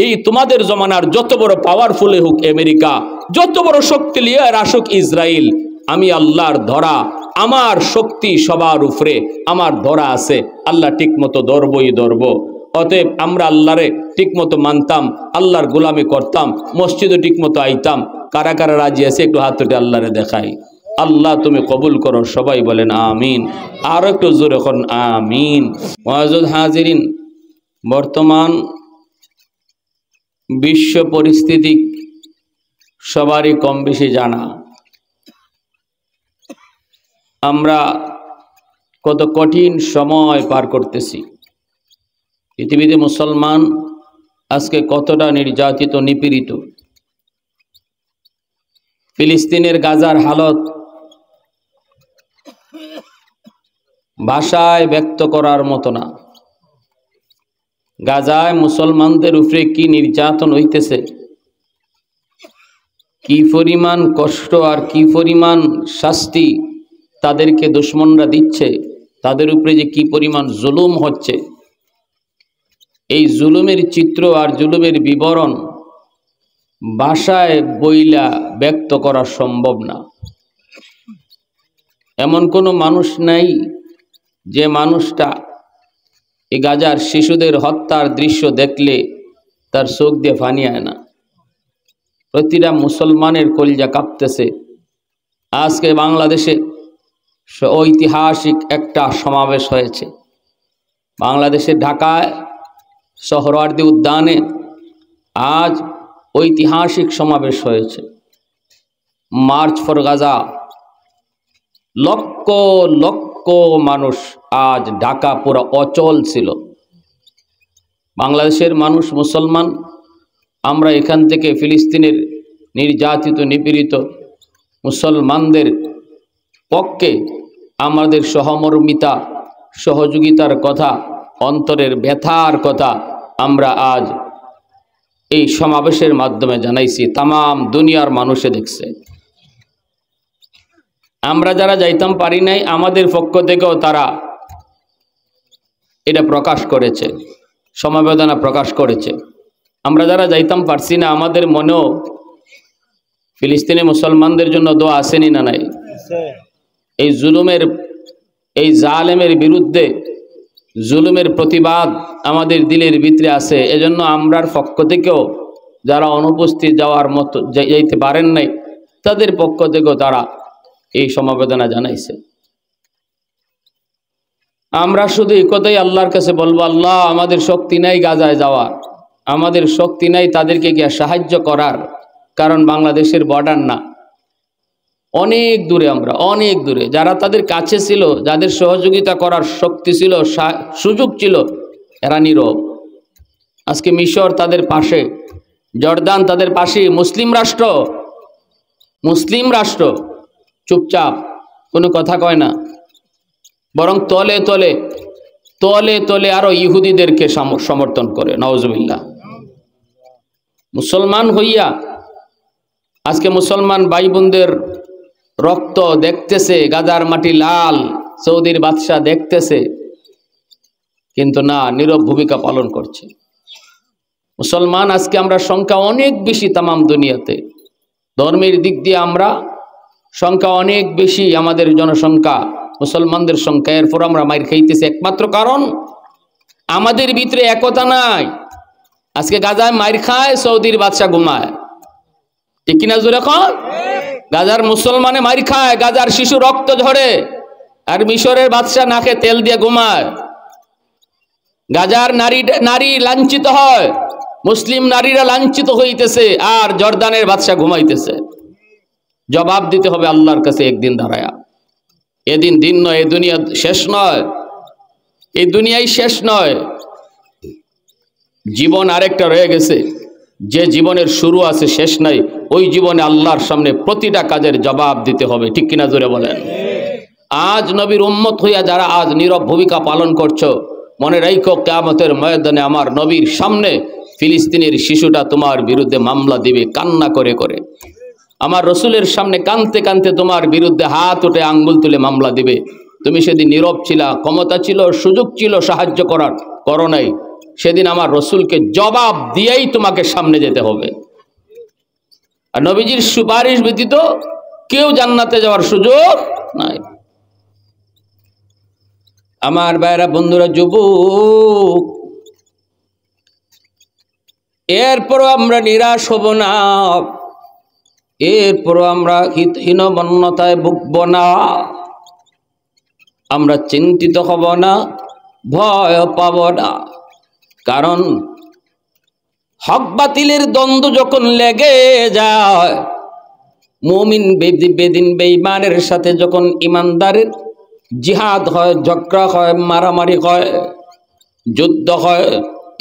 এই তোমাদের জমানার যত বড় পাওয়ারফুল হোক আমেরিকা, যত বড় শক্তি নিয়ে আসুক ইসরায়েল, আমি আল্লাহর ধরা, আমার শক্তি সবার উপরে, আমার ধরা আছে। আল্লাহ ঠিকমতো ধরবই ধরবো। অতএব আমরা আল্লাহরে ঠিকমতো মানতাম, আল্লাহর গোলামি করতাম, মসজিদও ঠিকমতো আইতাম। কারা কারা রাজি আছে একটু হাত তুলে আল্লাহরে দেখাই। আল্লাহ তুমি কবুল করো, সবাই বলেন আমিন। আর একটু জোরে এখন আমিন। মুআজ্জাজ হাজিরিন, বর্তমান বিশ্ব পরিস্থিতি সবারই কম বেশি জানা। আমরা কত কঠিন সময় পার করতেছি। পৃথিবীতে মুসলমান আজকে কতটা নির্যাতিত, নিপীড়িত। ফিলিস্তিনের গাজার হালত ভাষায় ব্যক্ত করার মতো না। গাজায় মুসলমানদের উপরে কি নির্যাতন হইতেছে, কি পরিমাণ কষ্ট আর কি পরিমাণ শাস্তি তাদেরকে দুশমনরা দিচ্ছে, তাদের উপরে যে কি পরিমাণ জুলুম হচ্ছে, এই জুলুমের চিত্র আর জুলুমের বিবরণ ভাষায় বইলা ব্যক্ত করা সম্ভব না। এমন কোনো মানুষ নাই যে মানুষটা এই গাজার শিশুদের হত্যার দৃশ্য দেখলে তার চোখ দিয়ে পানি আয় না। প্রতিটা মুসলমানের কলিজা কাঁপতেছে। আজকে বাংলাদেশে ঐতিহাসিক একটা সমাবেশ হয়েছে। বাংলাদেশের ঢাকায় সোহরাওয়ার্দী উদ্যানে আজ ঐতিহাসিক সমাবেশ হয়েছে, March for Gaza. Lakh lakh মানুষ, আজ ঢাকা পুরো অচল ছিল। বাংলাদেশের মানুষ মুসলমান, আমরা এখান থেকে ফিলিস্তিনের নির্যাতিত নিপীড়িত মুসলমানদের পক্ষে আমাদের সহমর্মিতা সহযোগিতার কথা, অন্তরের ব্যথার কথা আমরা আজ এই সমাবেশের মাধ্যমে জানাইছি। তামাম দুনিয়ার মানুষে দেখছে। আমরা যারা যাইতাম পারি নাই, আমাদের পক্ষ থেকেও তারা এটা প্রকাশ করেছে, সমবেদনা প্রকাশ করেছে। আমরা যারা যাইতাম পারছি না, আমাদের মনেও ফিলিস্তিনি মুসলমানদের জন্য দোয়া আসেনি না নাই? এই জুলুমের, এই জালেমের বিরুদ্ধে জুলুমের প্রতিবাদ আমাদের দিলের ভিতরে আছে। এজন্য আমরার পক্ষ থেকেও যারা অনুপস্থিত যাওয়ার মতো যাইতে পারেন নাই, তাদের পক্ষ থেকেও তারা এই সমবেদনা জানাইছে। আমরা শুধু এই কথাই আল্লাহর কাছে বলবো, আল্লাহ আমাদের শক্তি নাই গাজায় যাওয়ার, আমাদের শক্তি নাই তাদেরকে গিয়ে সাহায্য করার, কারণ বাংলাদেশের বর্ডার না, অনেক দূরে আমরা, অনেক দূরে। যারা তাদের কাছে ছিল, যাদের সহযোগিতা করার শক্তি ছিল, সুযোগ ছিল, এরা নীরব। আজকে মিশর তাদের পাশে, জর্দান তাদের পাশে, মুসলিম রাষ্ট্র চুপচাপ, কোনো কথা কয় না, বরং তলে তলে তলে তলে আরো ইহুদিদেরকে সমর্থন করে। নাউজুবিল্লাহ। মুসলমান হইয়া আজকে মুসলমান ভাই বোনদের রক্ত দেখতেছে, গাজার মাটি লাল, সৌদির বাদশাহ দেখতেছে, কিন্তু না, নীরব ভূমিকা পালন করছে। মুসলমান আজকে আমরা সংখ্যা অনেক বেশি তামাম দুনিয়াতে, ধর্মের দিক দিয়ে আমরা সংখ্যা অনেক বেশি, আমাদের জনসংখ্যা মুসলমানদের সংখ্যা, এরপর আমরা মাইর খাইতেছি। একমাত্র কারণ আমাদের ভিতরে একতা নাই। আজকে গাজায় মাইর খায়, সৌদির বাদশাহ ঘুমায়, ঠিক কিনা জোরে কন? গাজার মুসলমানে মাইর খায়, গাজার শিশু রক্ত ঝরে, আর মিশরের বাদশাহ নাকে তেল দিয়ে ঘুমায়। গাজার নারী লাঞ্ছিত হয়, মুসলিম নারীরা লাঞ্ছিত হইতেছে, আর জর্দানের বাদশাহ ঘুমাইতেছে। জবাব দিতে হবে আল্লাহর কাছে একদিন দাঁড়ায়া। এদিন দিন নয়, এই দুনিয়া শেষ নয়, এই দুনিয়াই শেষ নয়। জীবন আরেকটা রয়ে গেছে, যে জীবনের শুরু আছে শেষ নাই। ওই জীবনে আল্লাহর সামনে প্রতিটা কাজের জবাব দিতে হবে, ঠিক কিনা জোরে বলেন? আজ নবীর উম্মত হইয়া যারা আজ নীরব ভূমিকা পালন করছো, মনে রাখো কিয়ামতের ময়দানে আমার নবীর সামনে ফিলিস্তিনের শিশুটা তোমার বিরুদ্ধে মামলা দিবে কান্না করে করে। আমার রসুলের সামনে কানতে কানতে তোমার বিরুদ্ধে হাত উঠে আঙ্গুল তুলে মামলা দিবে। তুমি সেদিন নীরব ছিলা, ক্ষমতা ছিল, সুযোগ ছিল সাহায্য করার, করো নাই। সেদিন আমার রসুলকে জবাব দিয়েই তোমাকে সামনে যেতে হবে। আর নবীজির সুপারিশ ব্যতীত কেউ জান্নাতে যাওয়ার সুযোগ নাই। আমার ভাইরা বন্ধুরা, যুবক, এরপরও আমরা নিরাশ হব না, এরপরও আমরা হীনমন্যতায় ভুগব না, আমরা চিন্তিত হব না, ভয় পাব না। কারণ হক বাতিলের দ্বন্দ্ব যখন লেগে যায়, মুমিন বেদিন বেঈমানের সাথে যখন ইমানদারের জিহাদ হয়, ঝগড়া হয়, মারামারি হয়, যুদ্ধ হয়,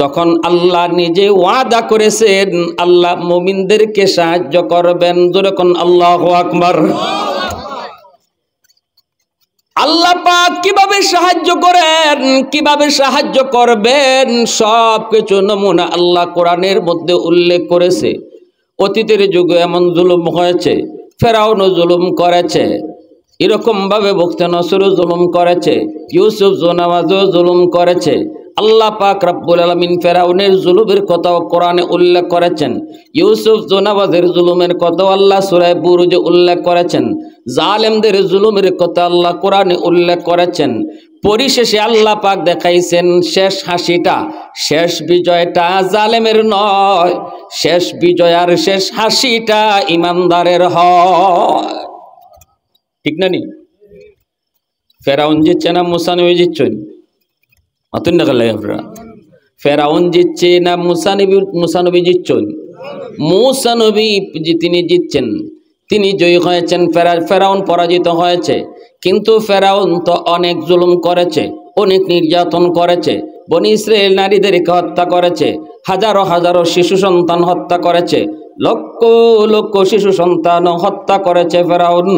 তখন আল্লাহ নিজে ওয়াদা করেছেন আল্লাহ মুমিনদেরকে সাহায্য করবেন। যখন আল্লাহু আকবার। আল্লাহ পাক কিভাবে সাহায্য করেন, কিভাবে সাহায্য করবেন, সব কিছু নমুনা আল্লাহ কোরআনের মধ্যে উল্লেখ করেছে। অতীতের যুগে এমন জুলুম হয়েছে, ফেরাউনও জুলুম করেছে, এরকম ভাবে বখতে নসরও জুলুম করেছে, ইউসুফ জুনাওয়াজও জুলুম করেছে। আল্লাহ পাক রব্বুল আলামিন ফেরাউনের জুলুমের কথাও কোরআনে উল্লেখ করেছেন, ইউসুফ জুনাওয়াজের জুলুমের কথাও আল্লাহ সূরা বুরুজে উল্লেখ করেছেন। জালেমদের জুলুমের কথা আল্লাহ কোরআনে উল্লেখ করেছেন। পরিশেষে আল্লাহ পাক দেখাইছেন শেষ হাসিটা, শেষ বিজয়টা জালেমের নয়, শেষ বিজয় আর শেষ হাসিটা ইমানদারের হয়। ঠিক না নি? ফেরাউন জিতছে না মুসা নবী জিতছেন? অতুন না গেলে ফেরাউন জিতছে না মুসা নবী জিতছেন? মুসা নবী তিনি জিতছেন, তিনি জয়ী হয়েছেন। ফেরাউন পরাজিত হয়েছে। কিন্তু ফেরাউন তো অনেক জুলুম করেছে, অনেক নির্যাতন করেছে, বনি ইসরায়েল নারীদেরকে হত্যা করেছে, হাজারো হাজারো শিশু সন্তান হত্যা করেছে, লক্ষ লক্ষ শিশু সন্তান হত্যা করেছে ফেরাউন।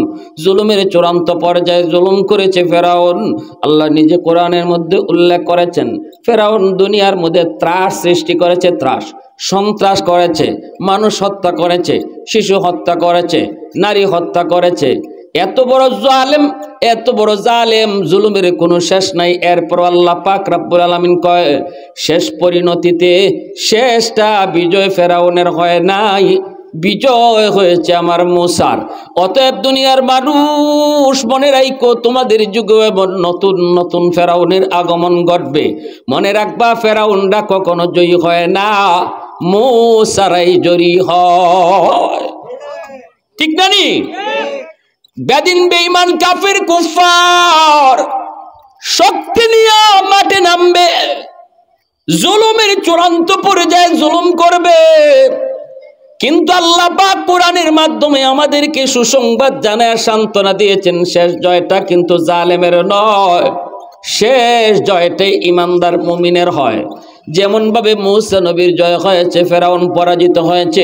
জুলুমের চূড়ান্ত পর্যায়ে জুলুম করেছে ফেরাউন। আল্লাহ নিজে কোরআনের মধ্যে উল্লেখ করেছেন ফেরাউন দুনিয়ার মধ্যে ত্রাস সৃষ্টি করেছে, ত্রাস সন্ত্রাস করেছে, মানুষ হত্যা করেছে, শিশু হত্যা করেছে, নারী হত্যা করেছে। এত বড় জালেম, এত বড় জালেম, জুলুমের কোনো শেষ নাই। এরপর আল্লাহ পাক রব্বুল আলামিন কয় শেষ পরিণতিতে শেষটা বিজয় ফেরাউনের হয় নাই, বিজয় হয়েছে আমার মুসার। অতএব দুনিয়ার মানুষ মনে রাখো, তোমাদের যুগে নতুন নতুন ফেরাউনের আগমন ঘটবে। মনে রাখবা ফেরাউনরা কখনো জয়ী হয় না, মুসারাই জয়ী হয়। ঠিক না নি? বেদিন বেঈমান কাফির কুফার শক্তি নিয়ে মাঠে নামবে, জুলুমের চূড়ান্ত পর্যায়ে জুলুম করবে। কিন্তু আল্লাহ পাক কোরআনের মাধ্যমে আমাদেরকে সুসংবাদ জানায় সান্ত্বনা দিয়েছেন শেষ জয়টা কিন্তু জালেমের নয়, শেষ জয়টাই ইমানদার মুমিনের হয়। যেমন ভাবে মুসা নবীর জয় হয়েছে, ফেরাউন পরাজিত হয়েছে,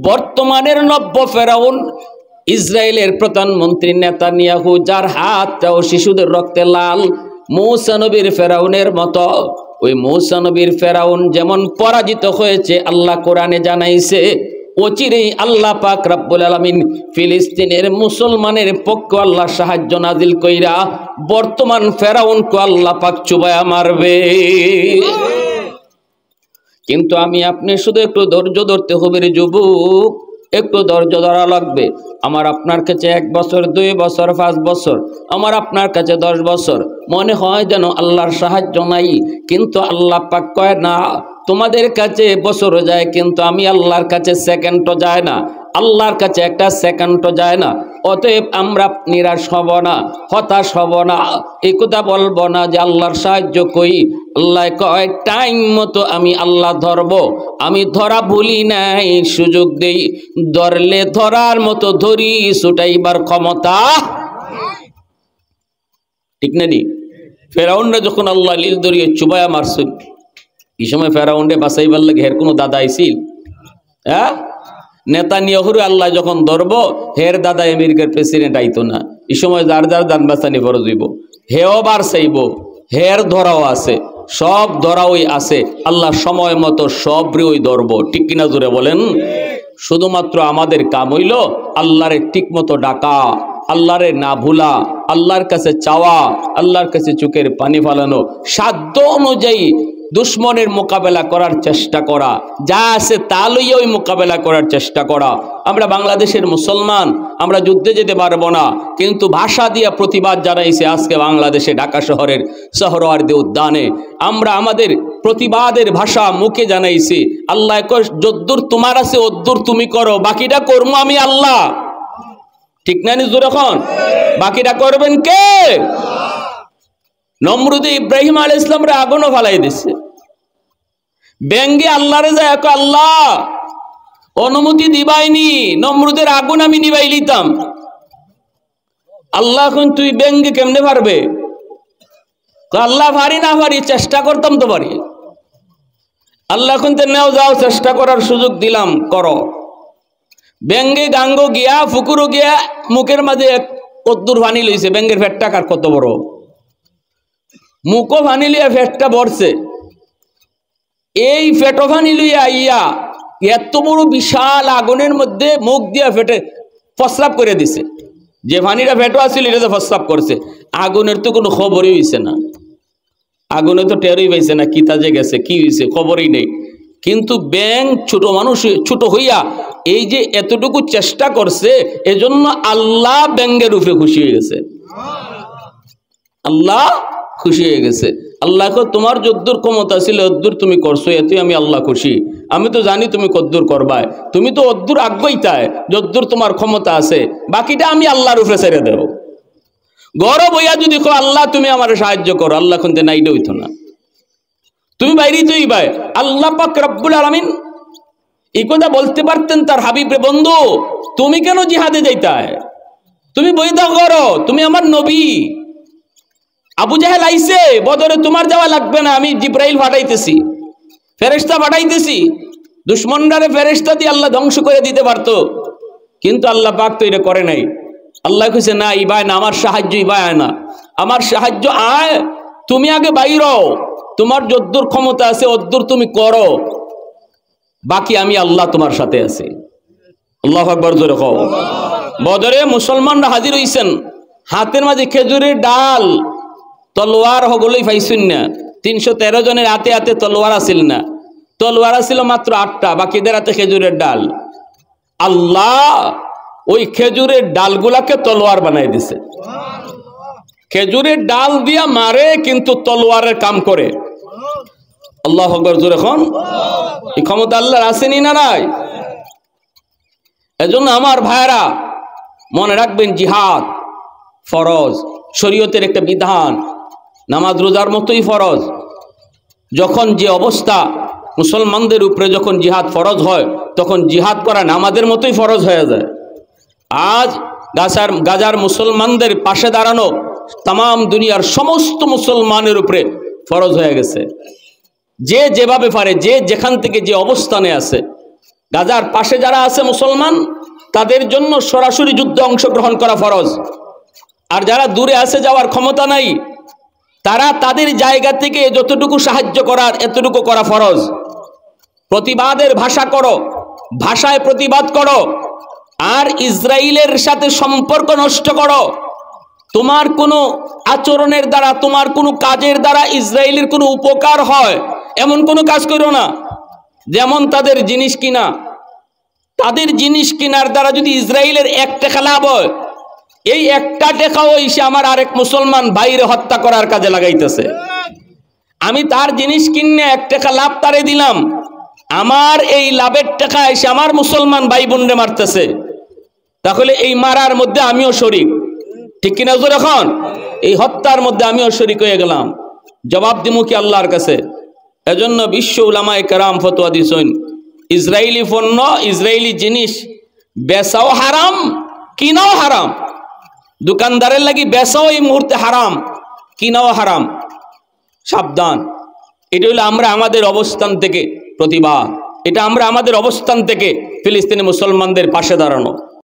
বর্তমানের নব্য ফেরাউন ইসরায়েলের প্রধানমন্ত্রী নেতানিয়াহু, যার হাতটাও শিশুদের রক্তে লাল, মুসা নবীর ফেরাউনের মতো। ওই মুসা নবীর ফেরাউন যেমন পরাজিত হয়েছে আল্লাহ কোরআনে জানাইছে, অচিরেই আল্লাহ পাক রব্বুল আলামিন ফিলিস্তিনের মুসলমানের পক্ষে আল্লাহ সাহায্য নাজিল কইরা বর্তমান ফেরাউনকে আল্লাহ পাক চুবায়া মারবে। কিন্তু আমি আপনি শুধু একটু ধৈর্য ধরতে হবে রে যুবক, একটু ধৈর্য ধরা লাগবে। আমার আপনার কাছে 1 বছর, 2 বছর, 5 বছর, আমার আপনার কাছে 10 বছর মনে হয় যেন আল্লাহর সাহায্য নাই, কিন্তু আল্লাহ পাক কয় না, তোমাদের কাছে বছরও যায় কিন্তু আমি আল্লাহর কাছে সেকেন্ডও যায় না, আল্লাহর কাছে একটা সেকেন্ডও যায় না। অতএব আমরা নিরাশ হব না, হতাশ হব না, এই কথা বলবো না যে আল্লাহর সাহায্য কই। আল্লাহ কয় টাইম মতো আমি আল্লাহ ধরব, আমি ধরা ভুলি নাই, সুযোগ দেই, ধরলে ধরার মতো ধরি, ছুটাইবার ক্ষমতা। ঠিক না নি? ফেরাউনরা যখন আল্লাহ লীল ধরিয়ে চুবায়া মারছেন, এই সময় ফেরাউনরে বাঁচাইবার লাগে হের কোনো দাদা আইছিল? হ্যাঁ, নেতানিয়াহুর আল্লাহ যখন ধরব, হের দাদা আমেরিকার প্রেসিডেন্ট আইতো না। এই সময় যার যার দান বাঁচানি ফরজ হইব, হেও বার চাইব, হের ধরাও আছে, সব ধরাওই আছে। আল্লাহ সময় মতো সবরে ওই ধরব। ঠিক কিনা জোরে বলেন? শুধুমাত্র আমাদের কাম হইল আল্লাহরে ঠিক মতো ডাকা, আল্লাহরে না ভুলা, আল্লাহর কাছে চাওয়া, আল্লাহর কাছে চোখের পানি ফালানো, সাধ্য অনুযায়ী দুশ্মনের মোকাবেলা করার চেষ্টা করা, যা আছে তা লইয়া ওই মোকাবেলা করার চেষ্টা করা। আমরা বাংলাদেশের মুসলমান, আমরা যুদ্ধে যেতে পারবো না, কিন্তু ভাষা দিয়া প্রতিবাদ জানাইছে। আজকে বাংলাদেশে ঢাকা শহরের সোহরাওয়ার্দী উদ্যানে আমরা আমাদের প্রতিবাদের ভাষা মুখে জানাইছি। আল্লাহ কয় যদ্দূর তোমার আছে অদ্দূর তুমি করো, বাকিটা করবো আমি আল্লাহ। ঠিক না নিজুর? এখন বাকিটা করবেন কে? নমরুদে ইব্রাহিম আলাইহিস সালাম রে আগুনও ফালাই দিছে, ব্যঙ্গে আল্লাহরে যায় আল্লাহ অনুমতি দিবাইনি, নমরুদের আগুন আমি নিবাই লিতাম। আল্লাহ এখন তুই ব্যঙ্গে কেমনে পারবে? আল্লাহ পারি না পারি, চেষ্টা করতাম তো পারি। আল্লাহ এখন তো নেও, যাও চেষ্টা করার সুযোগ দিলাম, করো। ব্যঙ্গে গাঙ্গ গিয়া ফুকুরও গিয়া মুখের মাঝে কদ্দুর পানি লইছে, ব্যঙ্গের ফেটটা কার কত বড়, মুখও পানি লিয়া ফেটটা ভরছে। এই ফেটো পানি লইয়া আইয়া এত বড় বিশাল আগুনের মধ্যে মুখ দিয়া ফেটে প্রস্রাব করে দিছে। যে পানিটা ফেটো আসছিল এটা তো প্রস্রাব করছে। আগুনের তো কোনো খবরই হইছে না, আগুনে তো টেরই পাইছে না কি তাজে গেছে, কি হয়েছে খবরই নেই। কিন্তু ব্যাং ছোট মানুষ, ছোট হইয়া এই যে এতটুকু চেষ্টা করছে, এজন্য আল্লাহ ব্যঙ্গের উপরে খুশি হয়ে গেছে। আল্লাহ খুশি হয়ে গেছে। আল্লাহকে তোমার যদ্দুর ক্ষমতা ছিল অদ্দুর তুমি করছো, এতে আমি আল্লাহ খুশি। আমি তো জানি তুমি কদ্দুর করবায়, তুমি তো অদ্দুর আগ্রহীতায় যদ্দুর তোমার ক্ষমতা আছে, বাকিটা আমি আল্লাহর উপরে ছেড়ে দেব। গরব হইয়া যদি কো আল্লাহ তুমি আমার সাহায্য করো, আল্লাহ কিন্তু নাইডে হইতো না, তুমি বাইরেই তুই ভাই। আল্লাহ পাক রব্বুল আলামিন এই কথা বলতে পারতেন তার হাবিবরে, বন্ধু তুমি কেন জিহাদে যাইতায়, তুমি বৈধা করো, তুমি আমার নবী। আবু জাহেল আইছে বদরে, তোমার যাওয়া লাগবে না, আমি জিব্রাইল পাঠাইতেছি, ফেরেশতা পাঠাইতেছি। দুশ্মনরারে ফেরেশতা দিয়ে আল্লাহ ধ্বংস করে দিতে পারতো, কিন্তু আল্লাহ পাক তো এটা করে নাই। আল্লাহ কইছে না, ইবায় না, আমার সাহায্য ইবায় না, আমার সাহায্য আয়, তুমি আগে বাইরও, তোমার যদ্দুর ক্ষমতা আছে অদ্দুর তুমি করো, বাকি আমি আল্লাহ তোমার সাথে আছি। আল্লাহু আকবার জোরে কও। বদরে মুসলমানরা হাজির হইছেন, হাতের মাঝে খেজুরের ডাল, তলোয়ার হগলই পাইছেন না। 313 জনের হাতে হাতে তলোয়ার আছিল না, তলোয়ার ছিল মাত্র 8টা, বাকিদের হাতে খেজুরের ডাল। আল্লাহ ওই খেজুরের ডালগুলাকে তলোয়ার বানাই দিছে। খেজুরের ডাল দিয়া মারে কিন্তু তলোয়ারের কাম করে। আল্লাহু আকবার জোরে কোন। এই ক্ষমতা আল্লাহর আসেনি না নাই? এজন্য আমার ভাইরা মনে রাখবেন, জিহাদ ফরজ, শরীয়তের একটা বিধান, নামাজ রোজার মতোই ফরজ। যখন যে অবস্থা মুসলমানদের উপরে যখন জিহাদ ফরজ হয়, তখন জিহাদ করা নামাজের মতোই ফরজ হয়ে যায়। আজ গাজার মুসলমানদের পাশে দাঁড়ানো তাম দুনিয়ার সমস্ত মুসলমানের উপরে ফরজ হয়ে গেছে। যে যেভাবে পারে, যে যেখান থেকে যে অবস্থানে আছে, গাজার পাশে যারা আছে মুসলমান, তাদের জন্য সরাসরি যুদ্ধে অংশগ্রহণ করা ফরজ। আর যারা দূরে আছে, যাওয়ার ক্ষমতা নাই, তারা তাদের জায়গা থেকে যতটুকু সাহায্য করার এতটুকু করা ফরজ। প্রতিবাদের ভাষা করো, ভাষায় প্রতিবাদ করো, আর ইসরায়েলের সাথে সম্পর্ক নষ্ট করো। তোমার কোনো আচরণের দ্বারা, তোমার কোনো কাজের দ্বারা ইসরায়েলের কোনো উপকার হয় এমন কোনো কাজ করো না। যেমন তাদের জিনিস কিনা, তাদের জিনিস কেনার দ্বারা যদি ইসরায়েলের 1 টাকা লাভ হয়, এই 1টা টাকাও এসে আমার আরেক মুসলমান ভাইরে হত্যা করার কাজে লাগাইতেছে। আমি তার জিনিস কিনে 1 টাকা লাভ তারে দিলাম, আমার এই লাভের টাকা এসে আমার মুসলমান ভাই বোনরে মারতেছে, তাহলে এই মারার মধ্যে আমিও শরীক, ঠিক কিনা? এখন এই হত্যার মধ্যে আমিও শরীক হয়ে গেলাম, জবাব দিমু কি আল্লাহর কাছে? এজন্য বিশ্ব উলামায়ে কেরাম ফতোয়া দিছেন, ইসরায়েলি পণ্য, ইসরায়েলি জিনিস বেচাও হারাম, কিনাও হারাম। দোকানদারের লাগি বেচাও এই মুহূর্তে হারাম, কিনাও হারাম। সাবধান। এটা হলো আমরা আমাদের অবস্থান থেকে প্রতিবাদ, এটা আমরা আমাদের অবস্থান থেকে ফিলিস্তিনি মুসলমানদের পাশে দাঁড়ানো।